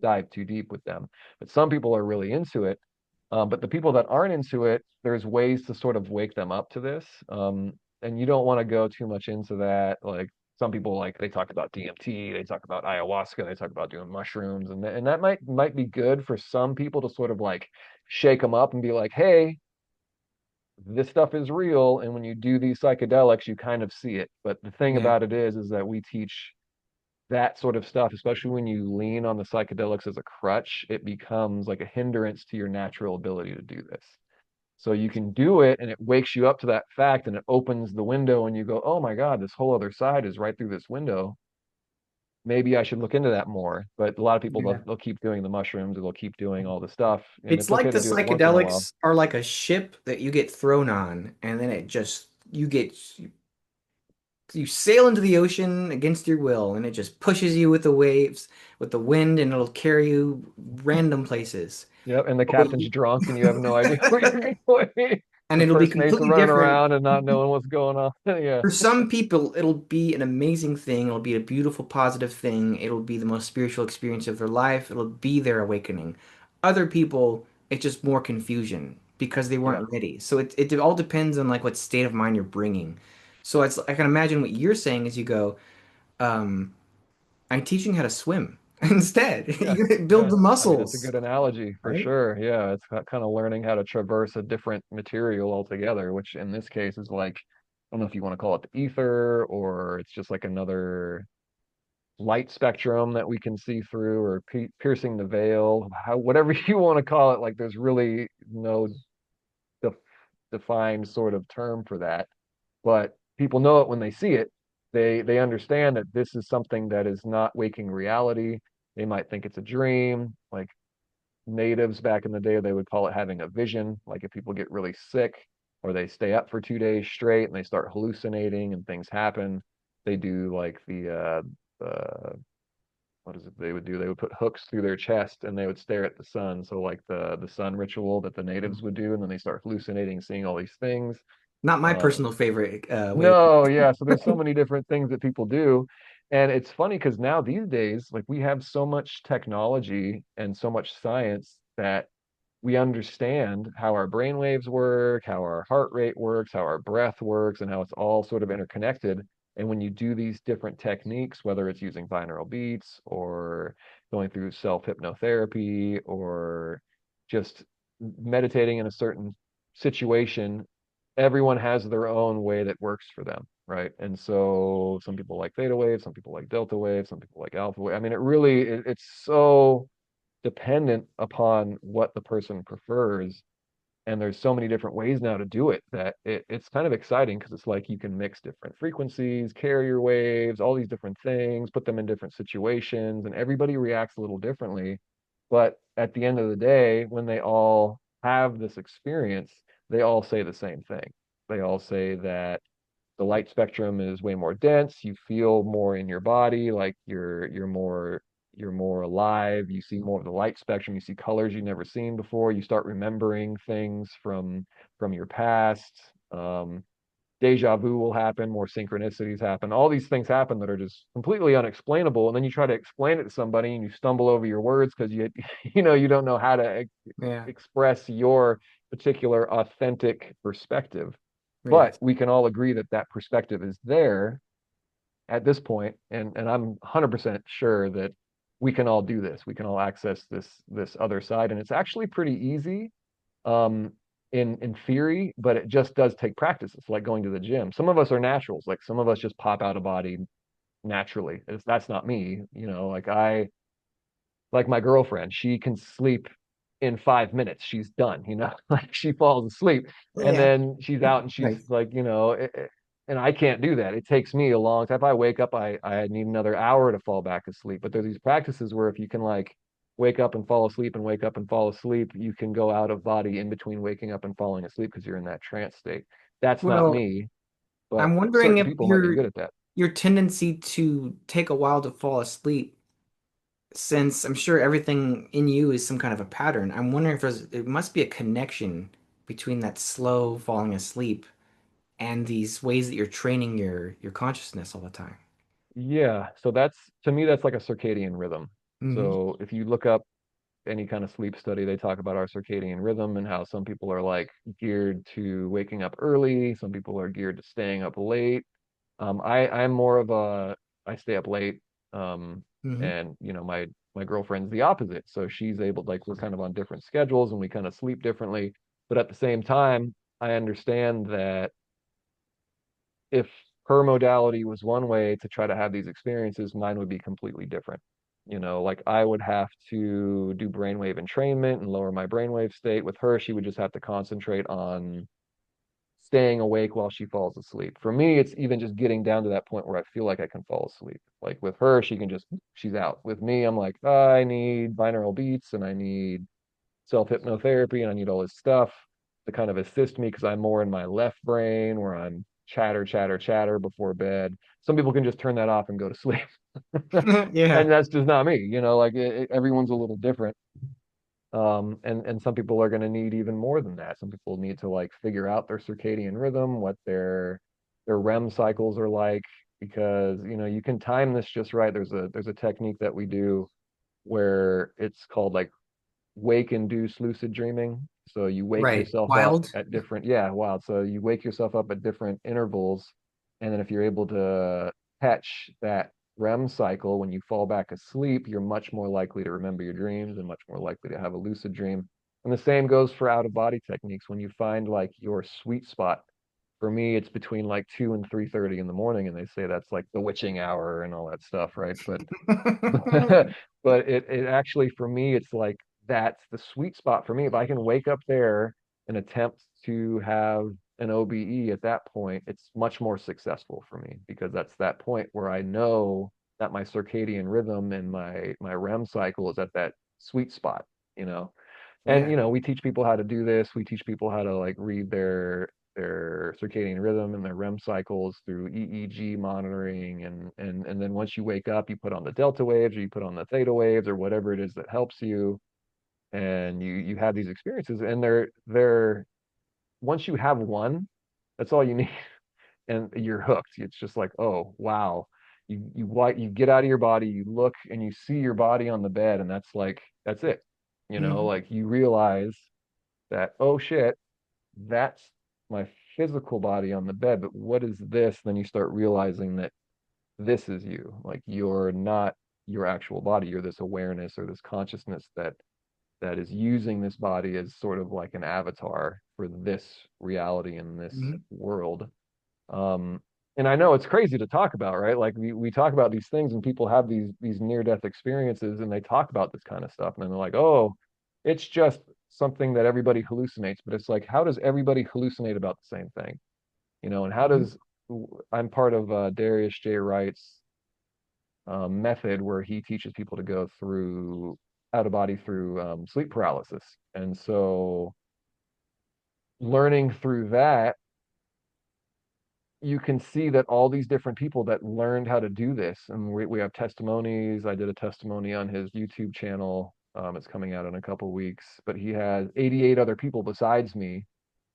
Speaker 2: dive too deep with them. But some people are really into it. But the people that aren't into it, there's ways to sort of wake them up to this. And you don't want to go too much into that. Like some people, like they talk about DMT, they talk about ayahuasca, they talk about doing mushrooms, and that might be good for some people to sort of like shake them up and be like, hey, this stuff is real. And when you do these psychedelics, you kind of see it. But the thing
Speaker 1: Yeah.
Speaker 2: about it is that we teach that sort of stuff, especially when you lean on the psychedelics as a crutch, it becomes like a hindrance to your natural ability to do this. So you can do it and it wakes you up to that fact and it opens the window and you go, oh my God, this whole other side is right through this window. Maybe I should look into that more. But a lot of people,
Speaker 1: Yeah.
Speaker 2: they'll keep doing the mushrooms or they'll keep doing all the stuff. And
Speaker 1: It's
Speaker 2: it's
Speaker 1: like
Speaker 2: okay
Speaker 1: the
Speaker 2: to do it once in a while.
Speaker 1: psychedelics are like a ship that you get thrown on, and then you sail into the ocean against your will, and it just pushes you with the waves, with the wind, and it'll carry you random places.
Speaker 2: Yep. And the
Speaker 1: But
Speaker 2: captain's drunk and you have no idea where you're going.
Speaker 1: and
Speaker 2: The
Speaker 1: it'll be
Speaker 2: first mate's
Speaker 1: completely
Speaker 2: running
Speaker 1: different.
Speaker 2: around and not knowing what's going on. Yeah.
Speaker 1: For some people, it'll be an amazing thing. It'll be a beautiful, positive thing. It'll be the most spiritual experience of their life. It'll be their awakening. Other people, it's just more confusion because they
Speaker 2: Yeah.
Speaker 1: weren't ready. So it all depends on like what state of mind you're bringing. So I can imagine what you're saying is you go, um, I'm teaching how to swim instead.
Speaker 2: Yeah,
Speaker 1: You gotta build
Speaker 2: yeah.
Speaker 1: the
Speaker 2: I mean, it's a
Speaker 1: muscles,
Speaker 2: good analogy for
Speaker 1: right?
Speaker 2: sure. Yeah, it's kind of learning how to traverse a different material altogether, which in this case is like don't know if you want to call it the ether or it's just like another light spectrum that we can see through or piercing the veil, whatever you want to call it. Like there's really no def defined sort of term for that, but people know it when they see it. They understand that this is something that is not waking reality. They might think it's a dream. Like natives back in the day, they would call it having a vision. Like if people get really sick or they stay up for 2 days straight and they start hallucinating and things happen, they do like the what is it they would do? They would put hooks through their chest and they would stare at the sun. So like the sun ritual that the natives would do, and then they start hallucinating, seeing all these things.
Speaker 1: Not my
Speaker 2: Um,
Speaker 1: personal favorite way.
Speaker 2: no, yeah. So there's so many different things that people do. And it's funny because now these days, like we have so much technology and so much science that we understand how our brain waves work, how our heart rate works, how our breath works, and how it's all sort of interconnected. And when you do these different techniques, whether it's using binaural beats or going through self-hypnotherapy or just meditating in a certain situation, everyone has their own way that works for them, right? And so some people like theta wave, some people like delta wave, some people like alpha wave. I mean, it's so dependent upon what the person prefers. And there's so many different ways now to do it that it's kind of exciting because it's like you can mix different frequencies, carrier waves, all these different things, put them in different situations, and everybody reacts a little differently. But at the end of the day, when they all have this experience, they all say the same thing. They all say that the light spectrum is way more dense. You feel more in your body, like you're more alive. You see more of the light spectrum. You see colors you've never seen before. You start remembering things from your past. Deja vu will happen. More synchronicities happen. All these things happen that are just completely unexplainable. And then you try to explain it to somebody, and you stumble over your words because you don't know how to
Speaker 1: Yeah.
Speaker 2: express your particular authentic perspective. But
Speaker 1: Yes.
Speaker 2: we can all agree that that perspective is there at this point, and I'm 100% sure that we can all do this. We can all access this other side, and it's actually pretty easy um, in theory, but it just does take practice. It's like going to the gym. Some of us are naturals, like some of us just pop out of body naturally. That's not me, like my girlfriend, she can sleep in 5 minutes. She's done, like she falls asleep and
Speaker 1: Yeah.
Speaker 2: then she's out and she's
Speaker 1: Nice.
Speaker 2: like, and I can't do that. It takes me a long time. If I wake up, I need another hour to fall back asleep. But there's these practices where if you can like wake up and fall asleep and wake up and fall asleep, you can go out of body in between waking up and falling asleep because you're in that trance state. That's not
Speaker 1: Well,
Speaker 2: me, but
Speaker 1: I'm wondering
Speaker 2: certain
Speaker 1: if
Speaker 2: people might be good at that.
Speaker 1: your tendency to take a while to fall asleep, since I'm sure everything in you is some kind of a pattern. I'm wondering if it must be a connection between that slow falling asleep and these ways that you're training your consciousness all the time.
Speaker 2: Yeah, so that's to me that's like a circadian rhythm.
Speaker 1: Hmm.
Speaker 2: So if you look up any kind of sleep study, they talk about our circadian rhythm and how some people are like geared to waking up early, some people are geared to staying up late. I'm more of a I stay up late,
Speaker 1: Hmm.
Speaker 2: and my girlfriend's the opposite. So she's able like we're kind of on different schedules and we kind of sleep differently. But at the same time, I understand that if her modality was one way to try to have these experiences, mine would be completely different. Like I would have to do brainwave entrainment and lower my brainwave state. With her, she would just have to concentrate on staying awake while she falls asleep. For me, it's even just getting down to that point where I feel like I can fall asleep. Like with her, she's out. With me, I'm like, oh, I need binaural beats and I need self hypnotherapy and I need all this stuff to kind of assist me because I'm more in my left brain where I'm chatter, chatter, chatter before bed. Some people can just turn that off and go to sleep.
Speaker 1: Yeah.
Speaker 2: And that's just not me, like everyone's a little different. And some people are going to need even more than that. Some people need to like figure out their circadian rhythm, what their REM cycles are like, because you can time this just right. There's a technique that we do where it's called like wake induced lucid dreaming. So you wake
Speaker 1: Right.
Speaker 2: yourself up
Speaker 1: Wild.
Speaker 2: at different, yeah, wow. So you wake yourself up at different intervals. And then if you're able to catch that REM cycle when you fall back asleep, you're much more likely to remember your dreams and much more likely to have a lucid dream. And the same goes for out of body techniques. When you find like your sweet spot For me, it's between like 2 and 3:30 in the morning, and they say that's like the witching hour and all that stuff, right? But but it actually for me it's like that's the sweet spot for me. If I can wake up there and attempt to have an OBE at that point, it's much more successful for me because that's that point where I know that my circadian rhythm and my REM cycle is at that sweet spot, you know. And
Speaker 1: Yeah.
Speaker 2: we teach people how to do this. We teach people how to like read their circadian rhythm and their REM cycles through EEG monitoring, and then once you wake up, you put on the delta waves or you put on the theta waves or whatever it is that helps you, and you have these experiences, and they're once you have one, that's all you need, and you're hooked. It's just like, oh wow, you get out of your body, you look and you see your body on the bed, and that's it.
Speaker 1: Mhm.
Speaker 2: Like you realize that, oh shit, that's my physical body on the bed, but what is this? Then you start realizing that this is you. Like you're not your actual body. You're this awareness or this consciousness that is using this body as sort of like an avatar for this reality in this
Speaker 1: Mhm.
Speaker 2: world. Um, and I know it's crazy to talk about, right? Like we talk about these things and people have these near death experiences and they talk about this kind of stuff and then they're like, oh, it's just something that everybody hallucinates. But it's like, how does everybody hallucinate about the same thing? And how
Speaker 1: Mhm.
Speaker 2: does I'm part of Darius J. Wright's method where he teaches people to go through out of body through sleep paralysis. And so learning through that you can see that all these different people that learned how to do this, and we have testimonies. I did a testimony on his YouTube channel. It's coming out in a couple of weeks, but he has 88 other people besides me,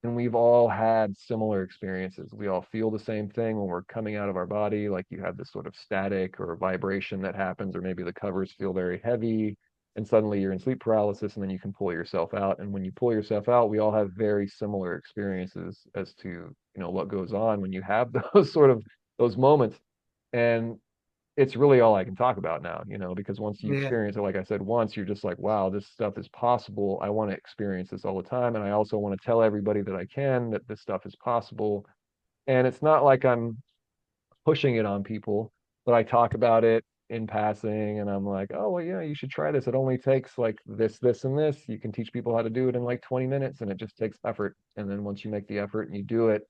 Speaker 2: and we've all had similar experiences. We all feel the same thing when we're coming out of our body, like you have this sort of static or vibration that happens, or maybe the covers feel very heavy, and suddenly you're in sleep paralysis, and then you can pull yourself out. And when you pull yourself out, we all have very similar experiences as to what goes on when you have those sort of those moments. And it's really all I can talk about now, because once you
Speaker 1: Yeah.
Speaker 2: experience it, like I said, once you're just like, wow, this stuff is possible. I want to experience this all the time. And I also want to tell everybody that I can that this stuff is possible. And it's not like I'm pushing it on people, but I talk about it in passing and I'm like, oh, well, yeah, you should try this. It only takes like this, and this. You can teach people how to do it in like 20 minutes and it just takes effort. And then once you make the effort and you do it,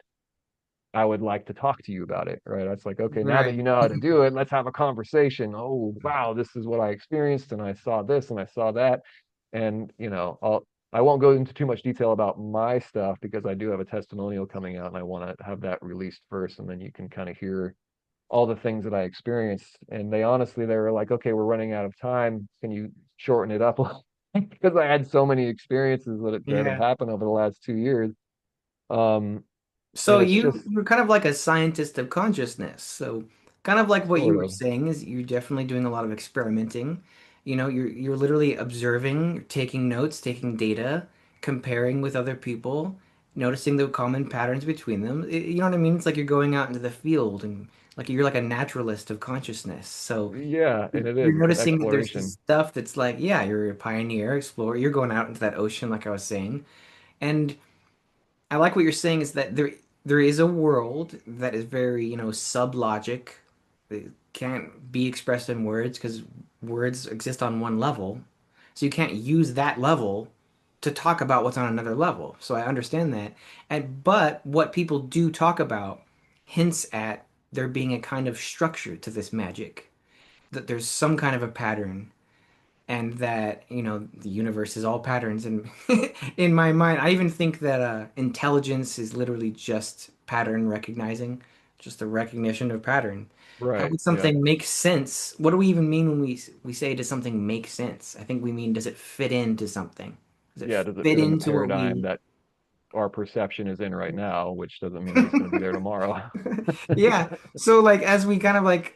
Speaker 2: I would like to talk to you about it, right? It's like, okay, now that
Speaker 1: Right.
Speaker 2: you know how to do it, let's have a conversation. Oh, wow, this is what I experienced, and I saw this and I saw that. And, I won't go into too much detail about my stuff because I do have a testimonial coming out and I want to have that released first, and then you can kind of hear all the things that I experienced. And they were like, okay, we're running out of time. Can you shorten it up? Because I had so many experiences that have
Speaker 1: Yeah.
Speaker 2: happened over the last 2 years. Um,
Speaker 1: So
Speaker 2: and it's just
Speaker 1: you're kind of like a scientist of consciousness. So kind of like what you
Speaker 2: sort
Speaker 1: were
Speaker 2: of.
Speaker 1: saying is you're definitely doing a lot of experimenting. You're literally observing, you're taking notes, taking data, comparing with other people, noticing the common patterns between them. You know what I mean? It's like you're going out into the field and like you're like a naturalist of consciousness. So
Speaker 2: Yeah, and it
Speaker 1: you're
Speaker 2: is. It's an
Speaker 1: noticing that there's this
Speaker 2: exploration.
Speaker 1: stuff that's like, yeah, you're a pioneer, explorer, you're going out into that ocean, like I was saying. And I like what you're saying is that there is a world that is very, sub-logic. It can't be expressed in words because words exist on one level. So you can't use that level to talk about what's on another level. So I understand that. But what people do talk about hints at there being a kind of structure to this magic, that there's some kind of a pattern and that the universe is all patterns and in my mind I even think that intelligence is literally just pattern recognizing, just the recognition of pattern. How
Speaker 2: Right.
Speaker 1: would
Speaker 2: Yeah.
Speaker 1: something make sense? What do we even mean when we say does something make sense? I think we mean does it fit into something? Does it
Speaker 2: Yeah. Does it
Speaker 1: fit
Speaker 2: fit in the
Speaker 1: into what
Speaker 2: paradigm
Speaker 1: we
Speaker 2: that our perception is in right now, which doesn't mean that it's going to be there tomorrow?
Speaker 1: yeah, so like as we kind of like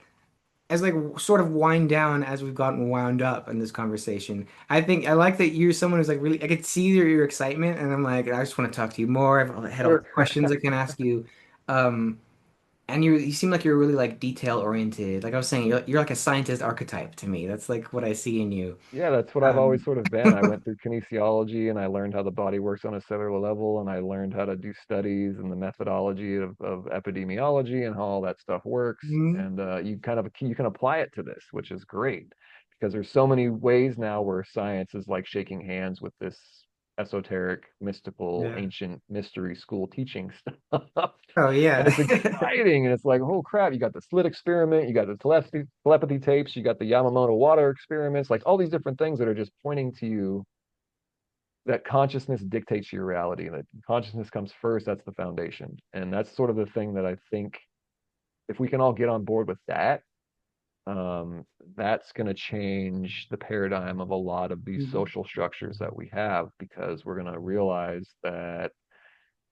Speaker 1: as like sort of wind down as we've gotten wound up in this conversation. I think I like that you're someone who's like really I could see your excitement and I'm like I just want to talk to you more. I've had all
Speaker 2: Sure.
Speaker 1: the questions I can ask you. Um And you seem like you're really like detail oriented. Like I was saying, you're like a scientist archetype to me. That's like what I see in you.
Speaker 2: Yeah, that's what I've always
Speaker 1: Um,
Speaker 2: sort of been. I went through kinesiology and I learned how the body works on a cellular level, and I learned how to do studies and the methodology of epidemiology and how all that stuff works.
Speaker 1: mhm.
Speaker 2: And you can apply it to this, which is great because there's so many ways now where science is like shaking hands with this esoteric, mystical,
Speaker 1: Yeah.
Speaker 2: ancient mystery school teaching stuff.
Speaker 1: Oh
Speaker 2: And
Speaker 1: yeah.
Speaker 2: it's exciting. And it's like, oh crap, you got the slit experiment, you got the telepathy tapes, you got the Yamamoto water experiments, like all these different things that are just pointing to you that consciousness dictates your reality and that consciousness comes first. That's the foundation. And that's sort of the thing that I think if we can all get on board with that, um, that's going to change the paradigm of a lot of these
Speaker 1: Mhm.
Speaker 2: social structures that we have because we're going to realize that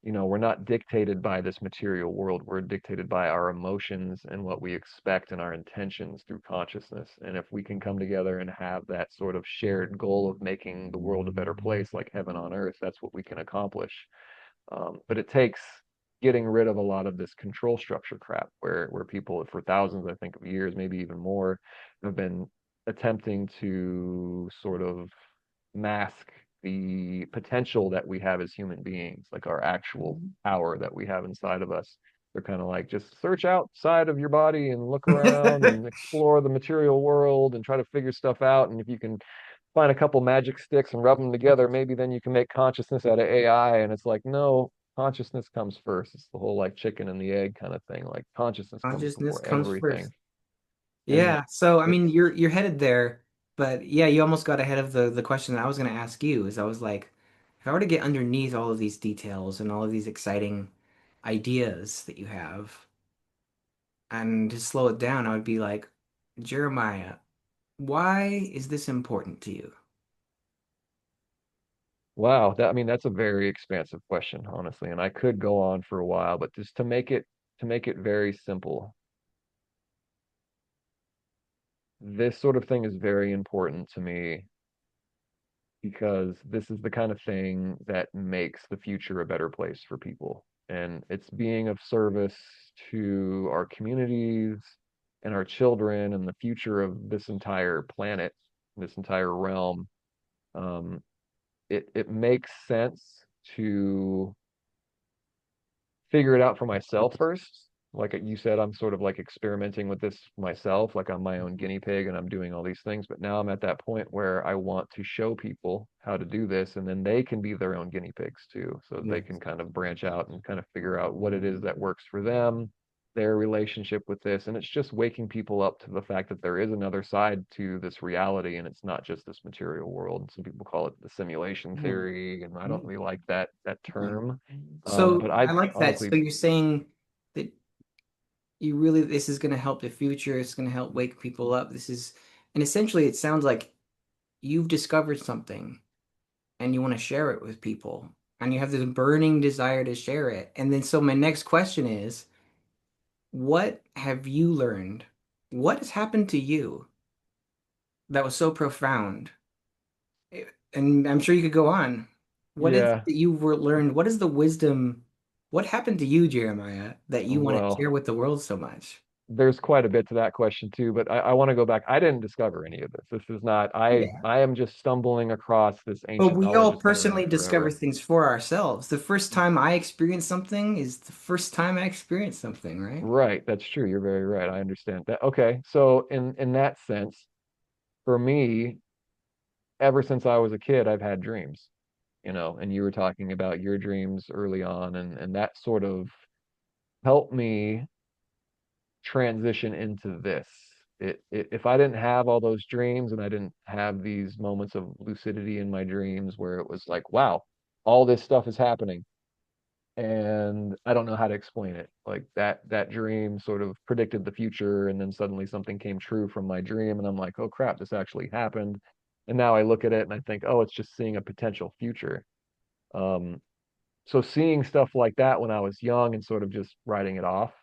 Speaker 2: we're not dictated by this material world. We're dictated by our emotions and what we expect and our intentions through consciousness. And if we can come together and have that sort of shared goal of making the world a better place, like heaven on earth, that's what we can accomplish. But it takes getting rid of a lot of this control structure crap where people for thousands, I think, of years, maybe even more, have been attempting to sort of mask the potential that we have as human beings, like our actual power that we have inside of us. They're kind of like just search outside of your body and look around and explore the material world and try to figure stuff out. And if you can find a couple magic sticks and rub them together, maybe then you can make consciousness out of AI. And it's like, no, consciousness comes first. It's the whole like chicken and the egg kind of thing. Like consciousness comes
Speaker 1: Consciousness
Speaker 2: before
Speaker 1: comes first.
Speaker 2: everything. And
Speaker 1: Yeah. So I
Speaker 2: it's
Speaker 1: mean, you're headed there, but yeah, you almost got ahead of the question that I was going to ask you. Is I was like, if I were to get underneath all of these details and all of these exciting ideas that you have, and to slow it down, I would be like, Jeremiah, why is this important to you?
Speaker 2: wow, that I mean that's a very expansive question, honestly, and I could go on for a while, but just to make it very simple, this sort of thing is very important to me because this is the kind of thing that makes the future a better place for people. And it's being of service to our communities and our children and the future of this entire planet, this entire realm. Um, it makes sense to figure it out for myself first. Like you said, I'm sort of like experimenting with this myself, like I'm my own guinea pig and I'm doing all these things. But now I'm at that point where I want to show people how to do this, and then they can be their own guinea pigs too. So they can
Speaker 1: Yes.
Speaker 2: kind of branch out and kind of figure out what it is that works for them, their relationship with this. And it's just waking people up to the fact that there is another side to this reality, and it's not just this material world. Some people call it the simulation
Speaker 1: Yeah.
Speaker 2: theory, and I don't
Speaker 1: Yeah.
Speaker 2: really like that
Speaker 1: Yeah.
Speaker 2: term. But
Speaker 1: So
Speaker 2: I
Speaker 1: I like that.
Speaker 2: honestly,
Speaker 1: So you're saying that you really, this is going to help the future. It's going to help wake people up. And essentially it sounds like you've discovered something and you want to share it with people and you have this burning desire to share it. And then, so my next question is, what have you learned? What has happened to you that was so profound? And I'm sure you could go on. What is it
Speaker 2: yeah,
Speaker 1: that you were learned? What is the wisdom? What happened to you, Jeremiah, that you want to share
Speaker 2: well,
Speaker 1: with the world so much?
Speaker 2: there's quite a bit to that question too, but I want to go back. I didn't discover any of this. This is not,
Speaker 1: Yeah.
Speaker 2: I am just stumbling across this
Speaker 1: But
Speaker 2: ancient
Speaker 1: we
Speaker 2: knowledge
Speaker 1: all
Speaker 2: that's been around
Speaker 1: personally discover
Speaker 2: forever.
Speaker 1: things for ourselves. The first time I experience something is the first time I experience something, right?
Speaker 2: Right, that's true. You're very right. I understand that. Okay, so in that sense, for me, ever since I was a kid, I've had dreams, and you were talking about your dreams early on, and that sort of helped me transition into this. If I didn't have all those dreams and I didn't have these moments of lucidity in my dreams where it was like, wow, all this stuff is happening and I don't know how to explain it. Like that dream sort of predicted the future and then suddenly something came true from my dream and I'm like, oh crap, this actually happened. And now I look at it and I think, oh, it's just seeing a potential future. Um, so seeing stuff like that when I was young and sort of just writing it off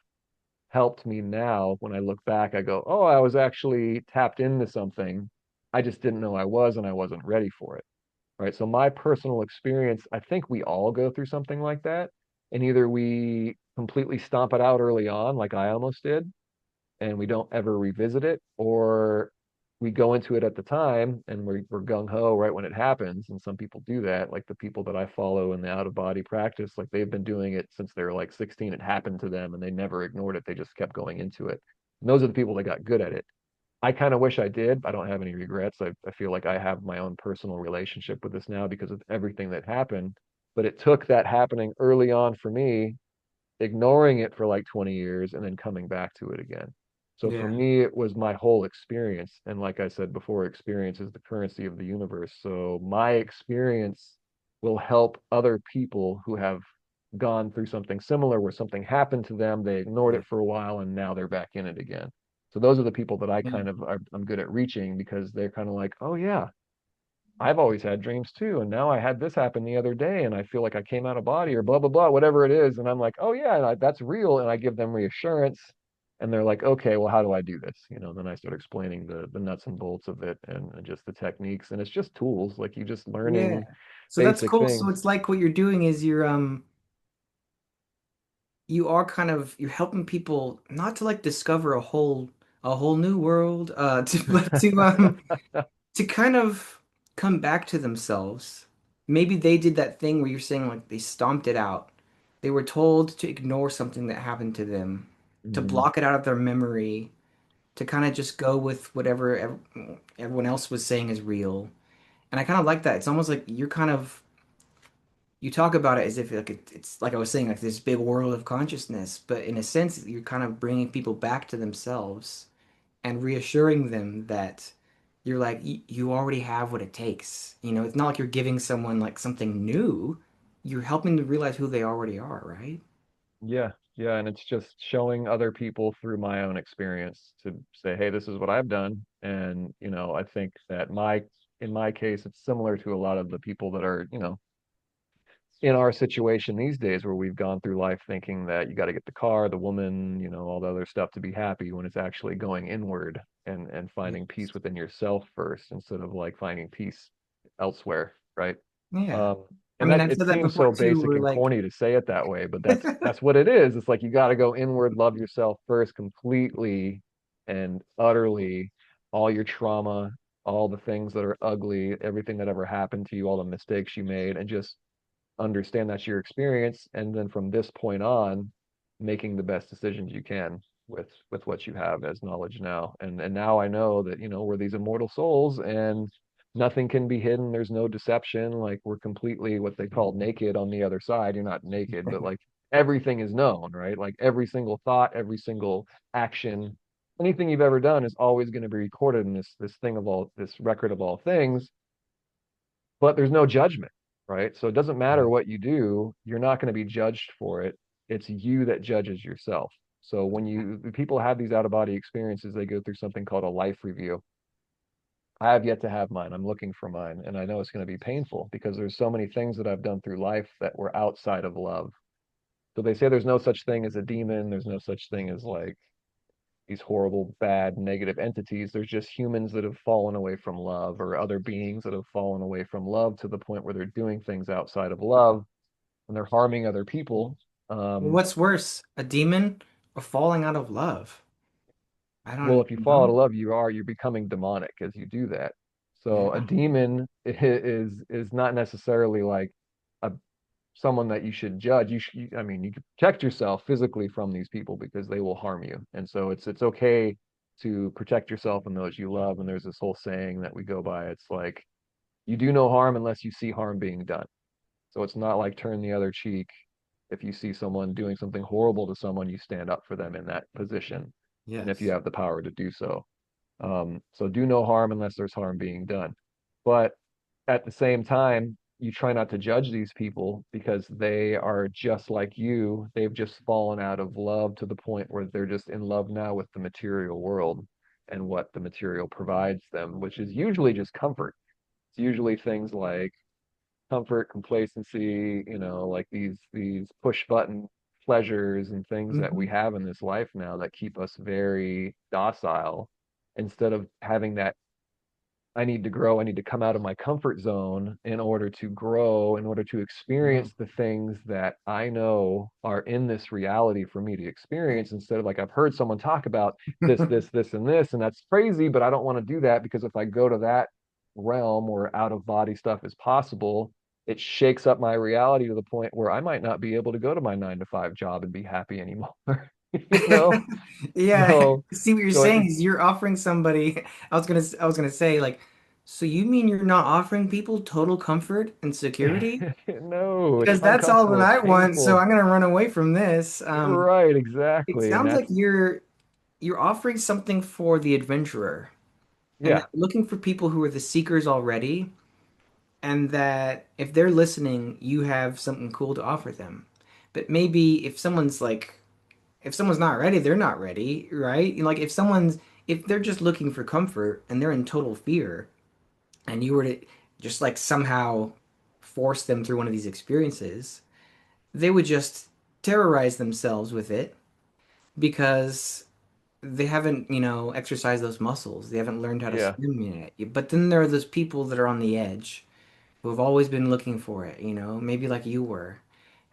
Speaker 2: helped me now when I look back. I go, oh, I was actually tapped into something. I just didn't know I was, and I wasn't ready for it. Right. So my personal experience, I think we all go through something like that. And either we completely stomp it out early on, like I almost did, and we don't ever revisit it, or we go into it at the time and we're gung ho right when it happens. And some people do that, like the people that I follow in the out of body practice, like they've been doing it since they were like 16. It happened to them and they never ignored it. They just kept going into it. And those are the people that got good at it. I kind of wish I did. I don't have any regrets. I feel like I have my own personal relationship with this now because of everything that happened. But it took that happening early on for me, ignoring it for like 20 years and then coming back to it again. So for
Speaker 1: Yeah.
Speaker 2: me, it was my whole experience. And like I said before, experience is the currency of the universe. So my experience will help other people who have gone through something similar where something happened to them, they ignored
Speaker 1: Yeah.
Speaker 2: it for a while, and now they're back in it again. So those are the people that I
Speaker 1: Yeah.
Speaker 2: kind of I'm good at reaching because they're kind of like, oh yeah, I've always had dreams too, and now I had this happen the other day, and I feel like I came out of body or blah blah blah, whatever it is, and I'm like, oh yeah, that's real, and I give them reassurance, and they're like, okay, well, how do I do this? Then I start explaining the nuts and bolts of it and just the techniques, and it's just tools, like you just
Speaker 1: Yeah.
Speaker 2: learning
Speaker 1: So that's
Speaker 2: basic
Speaker 1: cool. So
Speaker 2: things.
Speaker 1: it's like what you're doing is you are kind of you're helping people not to like discover a whole new world, but to kind of come back to themselves. Maybe they did that thing where you're saying like they stomped it out. They were told to ignore something that happened to them, to
Speaker 2: Mhm.
Speaker 1: block it out of their memory, to kind of just go with whatever everyone else was saying is real. And I kind of like that. It's almost like you talk about it as if like it's like I was saying, like this big world of consciousness, but in a sense, you're kind of bringing people back to themselves and reassuring them that you're like you already have what it takes. It's not like you're giving someone like something new. You're helping them realize who they already are, right?
Speaker 2: Yeah, yeah, and it's just showing other people through my own experience to say, hey, this is what I've done, and I think that in my case, it's similar to a lot of the people that are, in our situation these days where we've gone through life thinking that you got to get the car, the woman, all the other stuff to be happy when it's actually going inward and finding peace
Speaker 1: Yes.
Speaker 2: within yourself first instead of like finding peace elsewhere, right?
Speaker 1: Yeah.
Speaker 2: Um,
Speaker 1: I
Speaker 2: and
Speaker 1: mean,
Speaker 2: that
Speaker 1: I've
Speaker 2: it
Speaker 1: said that
Speaker 2: seems
Speaker 1: before
Speaker 2: so
Speaker 1: too.
Speaker 2: basic
Speaker 1: We're
Speaker 2: and
Speaker 1: like,
Speaker 2: corny to say it that way, but that's what it is. It's like you got to go inward, love yourself first completely and utterly, all your trauma, all the things that are ugly, everything that ever happened to you, all the mistakes you made, and just understand that's your experience, and then from this point on making the best decisions you can with what you have as knowledge now. And now I know that we're these immortal souls and nothing can be hidden. There's no deception. Like we're completely what they call naked on the other side. You're not naked, but like everything is known, right? Like every single thought, every single action, anything you've ever done is always going to be recorded in this record of all things, but there's no judgment, right? So it doesn't matter what you do, you're not going to be judged for it. It's you that judges yourself. So when people have these out of body experiences, they go through something called a life review. I have yet to have mine. I'm looking for mine, and I know it's going to be painful because there's so many things that I've done through life that were outside of love. So they say there's no such thing as a demon, there's no such thing as like these horrible, bad, negative entities. There's just humans that have fallen away from love or other beings that have fallen away from love to the point where they're doing things outside of love and they're harming other people. Um,
Speaker 1: what's worse, a demon or falling out of love? I
Speaker 2: well,
Speaker 1: don't
Speaker 2: if you fall out of
Speaker 1: know.
Speaker 2: love, you're becoming demonic as you do that. So a
Speaker 1: Yeah.
Speaker 2: demon is not necessarily like a someone that you should judge. I mean, you can protect yourself physically from these people because they will harm you. And so it's okay to protect yourself and those you love. And there's this whole saying that we go by. It's like you do no harm unless you see harm being done. So it's not like turn the other cheek. If you see someone doing something horrible to someone, you stand up for them in that position. And if you
Speaker 1: Yes.
Speaker 2: have the power to do so. So do no harm unless there's harm being done. But at the same time, you try not to judge these people because they are just like you. They've just fallen out of love to the point where they're just in love now with the material world and what the material provides them, which is usually just comfort. It's usually things like comfort, complacency, like these push button pleasures and things that we
Speaker 1: Hmm.
Speaker 2: have in this life now that keep us very docile instead of having that I need to grow. I need to come out of my comfort zone in order to grow, in order to
Speaker 1: Mhm.
Speaker 2: experience the things that I know are in this reality for me to experience instead of like I've heard someone talk about this, and this, and that's crazy, but I don't want to do that because if I go to that realm where out of body stuff is possible, it shakes up my reality to the point where I might not be able to go to my 9 to 5 job and be happy anymore. You know?
Speaker 1: Yeah,
Speaker 2: So,
Speaker 1: see what you're
Speaker 2: so
Speaker 1: saying
Speaker 2: it,
Speaker 1: is you're offering somebody. I was gonna say like, so you mean you're not offering people total comfort and security?
Speaker 2: no, it's
Speaker 1: Because that's all that
Speaker 2: uncomfortable. It's
Speaker 1: I want, so
Speaker 2: painful.
Speaker 1: I'm gonna run away from this.
Speaker 2: Right,
Speaker 1: It
Speaker 2: exactly. And
Speaker 1: sounds like
Speaker 2: that's,
Speaker 1: you're offering something for the adventurer, and
Speaker 2: yeah,
Speaker 1: that looking for people who are the seekers already, and that if they're listening, you have something cool to offer them. But maybe if someone's not ready, they're not ready, right? Like if they're just looking for comfort and they're in total fear, and you were to just like somehow force them through one of these experiences, they would just terrorize themselves with it because they haven't, exercised those muscles. They haven't learned how to
Speaker 2: yeah.
Speaker 1: swim yet. But then there are those people that are on the edge who have always been looking for it, maybe like you were.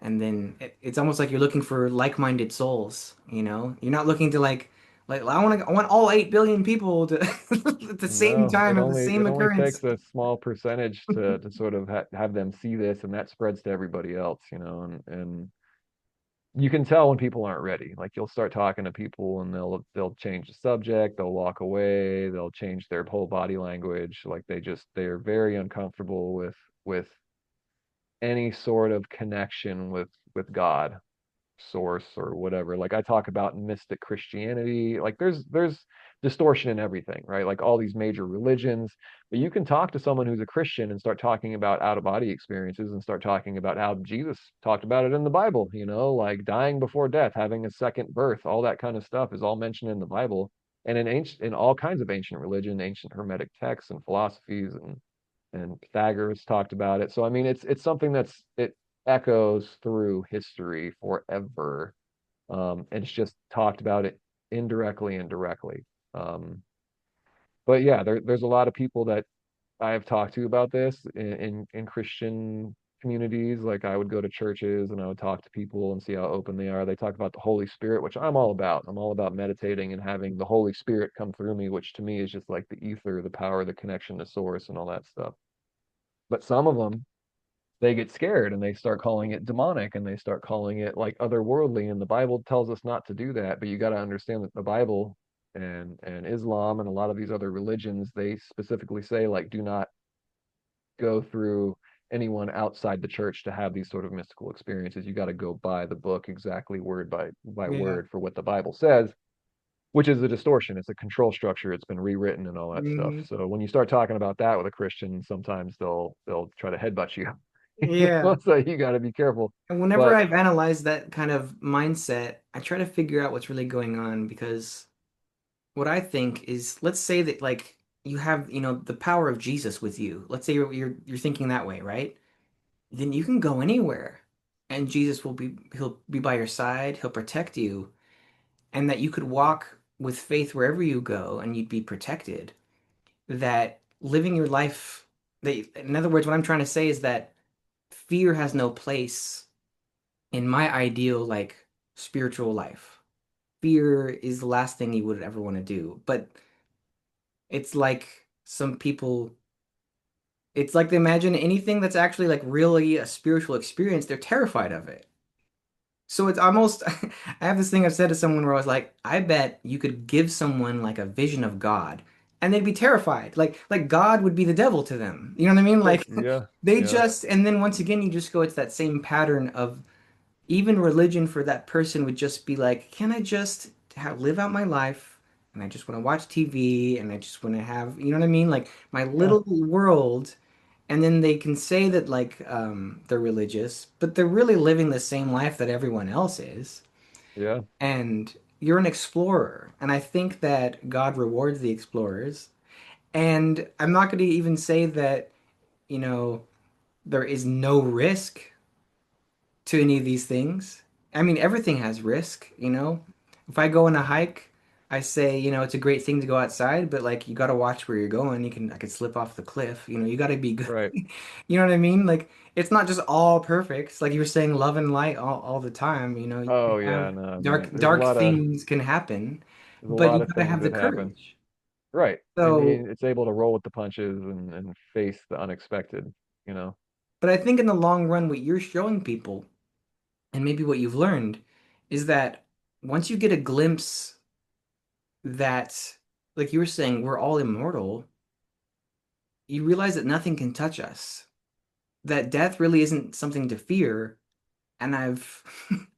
Speaker 1: And then it's almost like you're looking for like-minded souls, you know? You're not looking to like I want all 8 billion people to at the same
Speaker 2: No,
Speaker 1: time have the
Speaker 2: it
Speaker 1: same
Speaker 2: only
Speaker 1: occurrence.
Speaker 2: takes a small percentage to sort of have them see this, and that spreads to everybody else, and you can tell when people aren't ready. Like you'll start talking to people and they'll change the subject, they'll walk away, they'll change their whole body language. Like they're very uncomfortable with any sort of connection with God, source, or whatever. Like I talk about mystic Christianity, like there's distortion in everything, right? Like all these major religions, but you can talk to someone who's a Christian and start talking about out of body experiences and start talking about how Jesus talked about it in the Bible, like dying before death, having a second birth, all that kind of stuff is all mentioned in the Bible and in all kinds of ancient religion, ancient hermetic texts and philosophies, and Pythagoras talked about it. So I mean, it's something it echoes through history forever. And it's just talked about it indirectly and directly. Um, but yeah, there's a lot of people that I have talked to about this in Christian communities. Like I would go to churches and I would talk to people and see how open they are. They talk about the Holy Spirit, which I'm all about. I'm all about meditating and having the Holy Spirit come through me, which to me is just like the ether, the power, the connection to source, and all that stuff. But some of them, they get scared and they start calling it demonic and they start calling it like otherworldly. And the Bible tells us not to do that. But you got to understand that the Bible and Islam and a lot of these other religions, they specifically say like do not go through anyone outside the church to have these sort of mystical experiences. You got to go by the book exactly word by
Speaker 1: Yeah.
Speaker 2: word for what the Bible says, which is a distortion. It's a control structure. It's been rewritten and all that stuff.
Speaker 1: Hmm.
Speaker 2: So when you start talking about that with a Christian, sometimes they'll try to headbutt you.
Speaker 1: Yeah.
Speaker 2: So you got to be careful.
Speaker 1: And whenever
Speaker 2: But
Speaker 1: I've analyzed that kind of mindset, I try to figure out what's really going on because what I think is, let's say that like you have, the power of Jesus with you. Let's say you're thinking that way, right? Then you can go anywhere and Jesus he'll be by your side, he'll protect you, and that you could walk with faith wherever you go and you'd be protected. That living your life, in other words, what I'm trying to say is that fear has no place in my ideal like spiritual life. Fear is the last thing you would ever want to do. But it's like some people, it's like they imagine anything that's actually like really a spiritual experience, they're terrified of it. So it's almost, I have this thing I've said to someone where I was like, I bet you could give someone like a vision of God and they'd be terrified. Like God would be the devil to them. You know what I mean? Like
Speaker 2: yeah,
Speaker 1: they
Speaker 2: yeah,
Speaker 1: just, and then once again, you just go, it's that same pattern of even religion for that person would just be like, can I just live out my life? And I just want to watch TV and I just want to have, you know what I mean? Like my
Speaker 2: yeah,
Speaker 1: little world. And then they can say that like they're religious, but they're really living the same life that everyone else is.
Speaker 2: yeah,
Speaker 1: And you're an explorer. And I think that God rewards the explorers. And I'm not going to even say that, you know, there is no risk to any of these things. I mean, everything has risk. If I go on a hike, I say, it's a great thing to go outside, but like you got to watch where you're going. I could slip off the cliff. You got to be good.
Speaker 2: Right.
Speaker 1: You know what I mean? Like it's not just all perfect. It's like you were saying, love and light all the time. You can
Speaker 2: Oh yeah,
Speaker 1: have
Speaker 2: no, I mean,
Speaker 1: dark things can happen,
Speaker 2: there's a
Speaker 1: but
Speaker 2: lot
Speaker 1: you
Speaker 2: of
Speaker 1: got to
Speaker 2: things
Speaker 1: have the
Speaker 2: that happen.
Speaker 1: courage.
Speaker 2: Right. I
Speaker 1: So,
Speaker 2: mean, it's able to roll with the punches and face the unexpected, you know.
Speaker 1: but I think in the long run, what you're showing people, and maybe what you've learned, is that once you get a glimpse that, like you were saying, we're all immortal, you realize that nothing can touch us, that death really isn't something to fear. And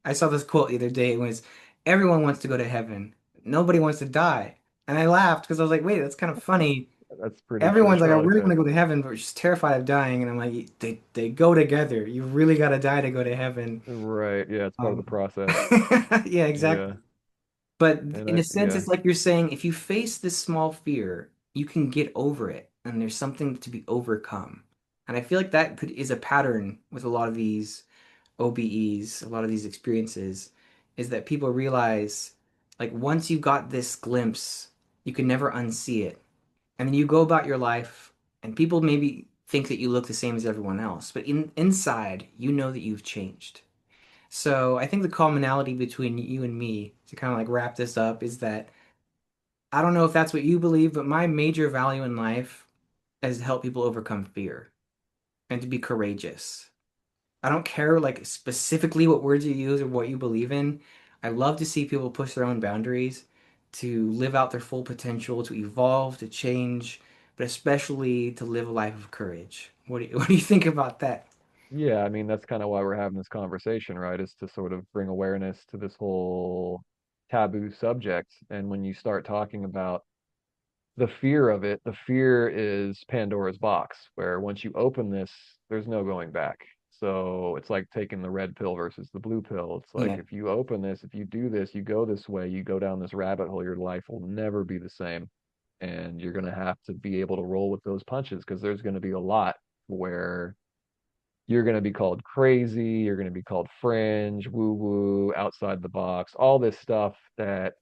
Speaker 1: I saw this quote the other day. It was, everyone wants to go to heaven. Nobody wants to die. And I laughed because I was like, wait, that's kind of funny.
Speaker 2: That's pretty true.
Speaker 1: Everyone's like, I
Speaker 2: I like
Speaker 1: really want
Speaker 2: that.
Speaker 1: to go to heaven, but just terrified of dying. And I'm like, they go together. You really got to die to go to heaven.
Speaker 2: Right. Yeah, it's part of the
Speaker 1: Um,
Speaker 2: process.
Speaker 1: yeah,
Speaker 2: Yeah.
Speaker 1: exactly. But
Speaker 2: And
Speaker 1: in a sense,
Speaker 2: yeah.
Speaker 1: it's like you're saying, if you face this small fear, you can get over it, and there's something to be overcome. And I feel like is a pattern with a lot of these OBEs, a lot of these experiences, is that people realize, like, once you got this glimpse, you can never unsee it. And then you go about your life, and people maybe think that you look the same as everyone else, but inside, you know that you've changed. So I think the commonality between you and me, to kind of like wrap this up, is that I don't know if that's what you believe, but my major value in life is to help people overcome fear and to be courageous. I don't care like specifically what words you use or what you believe in. I love to see people push their own boundaries, to live out their full potential, to evolve, to change, but especially to live a life of courage. What do you think about that?
Speaker 2: Yeah, I mean, that's kind of why we're having this conversation, right? Is to sort of bring awareness to this whole taboo subject. And when you start talking about the fear of it, the fear is Pandora's box, where once you open this, there's no going back. So it's like taking the red pill versus the blue pill. It's like
Speaker 1: Yeah.
Speaker 2: if you open this, if you do this, you go this way, you go down this rabbit hole, your life will never be the same. And you're going to have to be able to roll with those punches because there's going to be a lot where you're going to be called crazy, you're going to be called fringe, woo woo, outside the box, all this stuff that,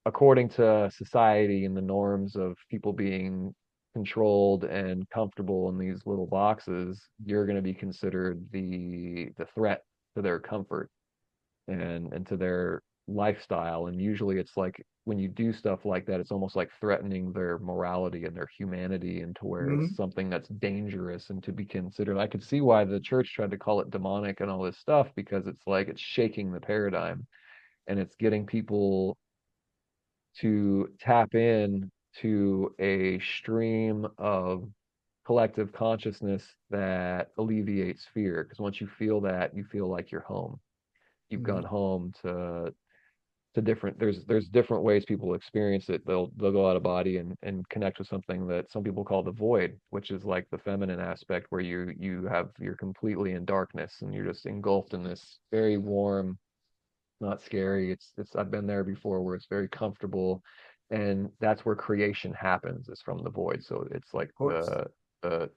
Speaker 2: according to society and the norms of people being controlled and comfortable in these little boxes, you're going to be considered the threat to their comfort and to their lifestyle. And usually it's like when you do stuff like that, it's almost like threatening their morality and their humanity into where it's
Speaker 1: Hmm.
Speaker 2: something that's dangerous and to be considered. I could see why the church tried to call it demonic and all this stuff because it's like it's shaking the paradigm and it's getting people to tap in to a stream of collective consciousness that alleviates fear. Because once you feel that, you feel like you're home. You've gone
Speaker 1: Hmm.
Speaker 2: home to different there's different ways people experience it. They'll go out of body and connect with something that some people call the void, which is like the feminine aspect where you're completely in darkness and you're just engulfed in this very warm, not scary. It's I've been there before where it's very comfortable, and that's where creation happens is from the void. So it's like
Speaker 1: Of course.
Speaker 2: the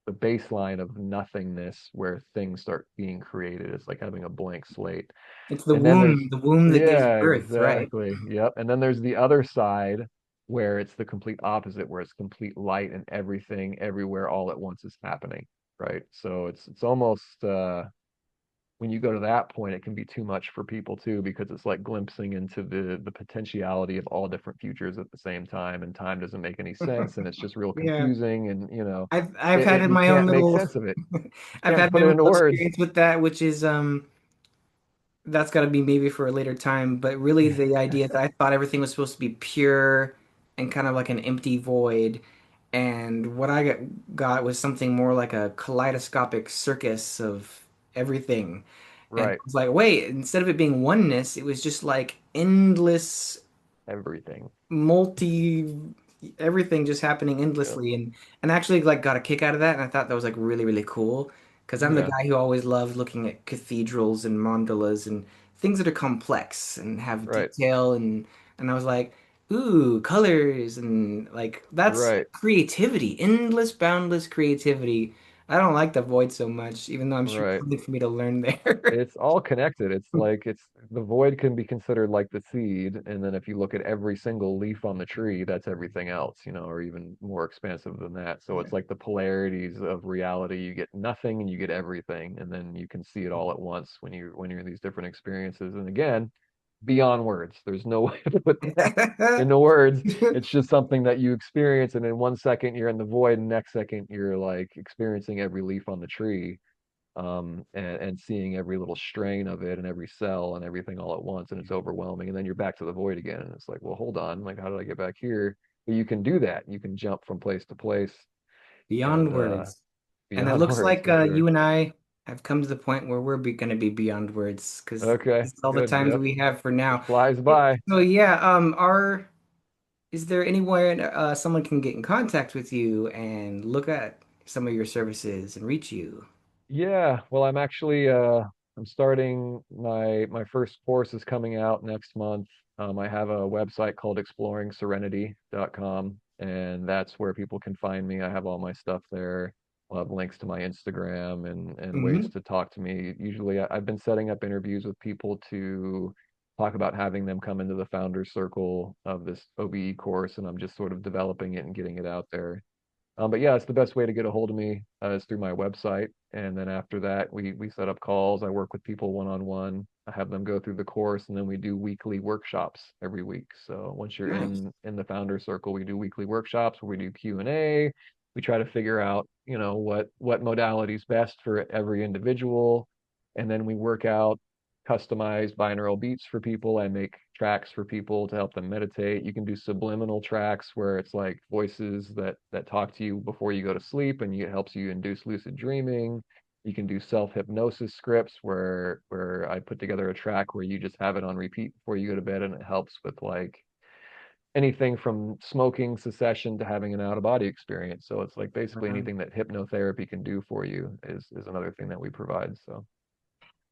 Speaker 2: the baseline of nothingness where things start being created. It's like having a blank slate.
Speaker 1: It's
Speaker 2: And then
Speaker 1: the womb that gives
Speaker 2: yeah,
Speaker 1: birth, right?
Speaker 2: exactly. Yep. And then there's the other side where it's the complete opposite, where it's complete light and everything everywhere all at once is happening. Right. So it's almost when you go to that point, it can be too much for people too, because it's like glimpsing into the potentiality of all different futures at the same time, and time doesn't make any sense, and it's just real
Speaker 1: Yeah.
Speaker 2: confusing, and
Speaker 1: I've had
Speaker 2: you
Speaker 1: my own
Speaker 2: can't make
Speaker 1: little
Speaker 2: sense of it. You
Speaker 1: I've
Speaker 2: can't
Speaker 1: had
Speaker 2: put
Speaker 1: my
Speaker 2: it
Speaker 1: own
Speaker 2: into
Speaker 1: little
Speaker 2: words.
Speaker 1: experience with that, which is that's got to be maybe for a later time. But really, the idea that I thought everything was supposed to be pure and kind of like an empty void, and what got was something more like a kaleidoscopic circus of everything. And I
Speaker 2: Right.
Speaker 1: was like, wait, instead of it being oneness, it was just like endless
Speaker 2: Everything.
Speaker 1: multi everything just happening
Speaker 2: Yep.
Speaker 1: endlessly, and actually like got a kick out of that, and I thought that was like really cool because I'm the
Speaker 2: Yeah.
Speaker 1: guy who always loved looking at cathedrals and mandalas and things that are complex and have
Speaker 2: Right.
Speaker 1: detail, and I was like, ooh, colors, and like that's
Speaker 2: Right.
Speaker 1: creativity, endless boundless creativity. I don't like the void so much, even though I'm sure there's
Speaker 2: Right.
Speaker 1: something for me to learn there.
Speaker 2: It's all connected. It's like it's the void can be considered like the seed, and then if you look at every single leaf on the tree, that's everything else, or even more expansive than that. So it's like the polarities of reality. You get nothing and you get everything, and then you can see it all at once when you're in these different experiences. And again, beyond words. There's no way to put that into words. It's just something that you experience, and in 1 second you're in the void, and next second you're like experiencing every leaf on the tree, and seeing every little strain of it and every cell and everything all at once, and it's overwhelming. And then you're back to the void again, and it's like, well, hold on, like how did I get back here? But you can do that. You can jump from place to place and
Speaker 1: Beyond words. And it
Speaker 2: beyond
Speaker 1: looks
Speaker 2: words
Speaker 1: like
Speaker 2: for sure.
Speaker 1: you and I have come to the point where we're going to be beyond words because
Speaker 2: Okay,
Speaker 1: this is all the
Speaker 2: good.
Speaker 1: time that
Speaker 2: Yep,
Speaker 1: we have for
Speaker 2: it
Speaker 1: now.
Speaker 2: flies by.
Speaker 1: So yeah, are is there anywhere someone can get in contact with you and look at some of your services and reach you?
Speaker 2: Yeah, well, I'm starting my first course is coming out next month. I have a website called exploringserenity.com, and that's where people can find me. I have all my stuff there. I'll have links to my Instagram and ways
Speaker 1: Hmm.
Speaker 2: to talk to me. Usually, I've been setting up interviews with people to talk about having them come into the founders circle of this OBE course, and I'm just sort of developing it and getting it out there. But yeah, it's the best way to get a hold of me is through my website. And then after that, we set up calls. I work with people one on one. I have them go through the course, and then we do weekly workshops every week. So once you're
Speaker 1: Nice.
Speaker 2: in the founder circle, we do weekly workshops where we do Q&A. We try to figure out, what modality is best for every individual, and then we work out customized binaural beats for people. I make tracks for people to help them meditate. You can do subliminal tracks where it's like voices that talk to you before you go to sleep, and it helps you induce lucid dreaming. You can do self-hypnosis scripts where I put together a track where you just have it on repeat before you go to bed, and it helps with like anything from smoking cessation to having an out-of-body experience. So it's like basically
Speaker 1: Wow.
Speaker 2: anything that hypnotherapy can do for you is another thing that we provide. So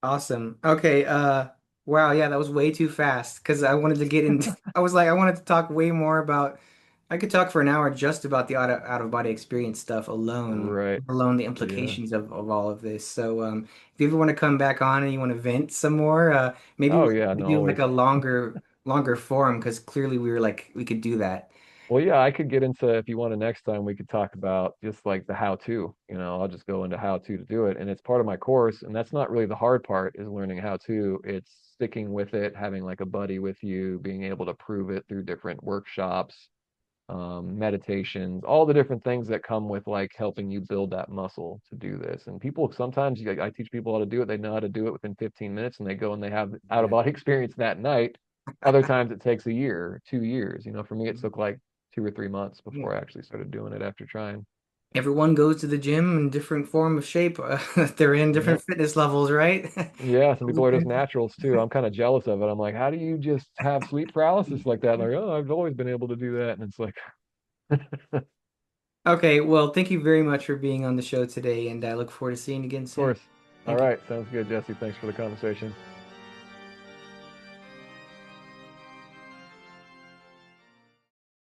Speaker 1: Awesome. Okay, wow, yeah, that was way too fast because I wanted to get into I was like I wanted to talk way more about I could talk for an hour just about the out of body experience stuff alone,
Speaker 2: right.
Speaker 1: let alone the
Speaker 2: Yeah.
Speaker 1: implications of all of this. So if you ever want to come back on and you want to vent some more, maybe
Speaker 2: Oh
Speaker 1: we
Speaker 2: yeah,
Speaker 1: could
Speaker 2: no,
Speaker 1: do like
Speaker 2: always.
Speaker 1: a longer forum because clearly we were like we could do that.
Speaker 2: Well, yeah, I could get into if you want to next time we could talk about just like the how to. I'll just go into how to do it. And it's part of my course, and that's not really the hard part is learning how to. It's sticking with it, having like a buddy with you, being able to prove it through different workshops, meditations, all the different things that come with like helping you build that muscle to do this. And people sometimes I teach people how to do it. They know how to do it within 15 minutes, and they go and they have out of
Speaker 1: Yeah.
Speaker 2: body experience that night. Other times it takes a year, 2 years. For me, it took like 2 or 3 months before I
Speaker 1: Yeah.
Speaker 2: actually started doing it after trying.
Speaker 1: Everyone goes to the gym in different form of shape. They're in different
Speaker 2: Yep.
Speaker 1: fitness levels, right?
Speaker 2: Yeah, some
Speaker 1: We
Speaker 2: people are just
Speaker 1: can-
Speaker 2: naturals too. I'm kind of jealous of it. I'm like, how do you just have sleep paralysis like that? Like, oh, I've always been able to do that. And it's like, of
Speaker 1: Okay, well, thank you very much for being on the show today, and I look forward to seeing you again soon.
Speaker 2: course. All
Speaker 1: Thank you.
Speaker 2: right. Sounds good, Jesse. Thanks for the conversation.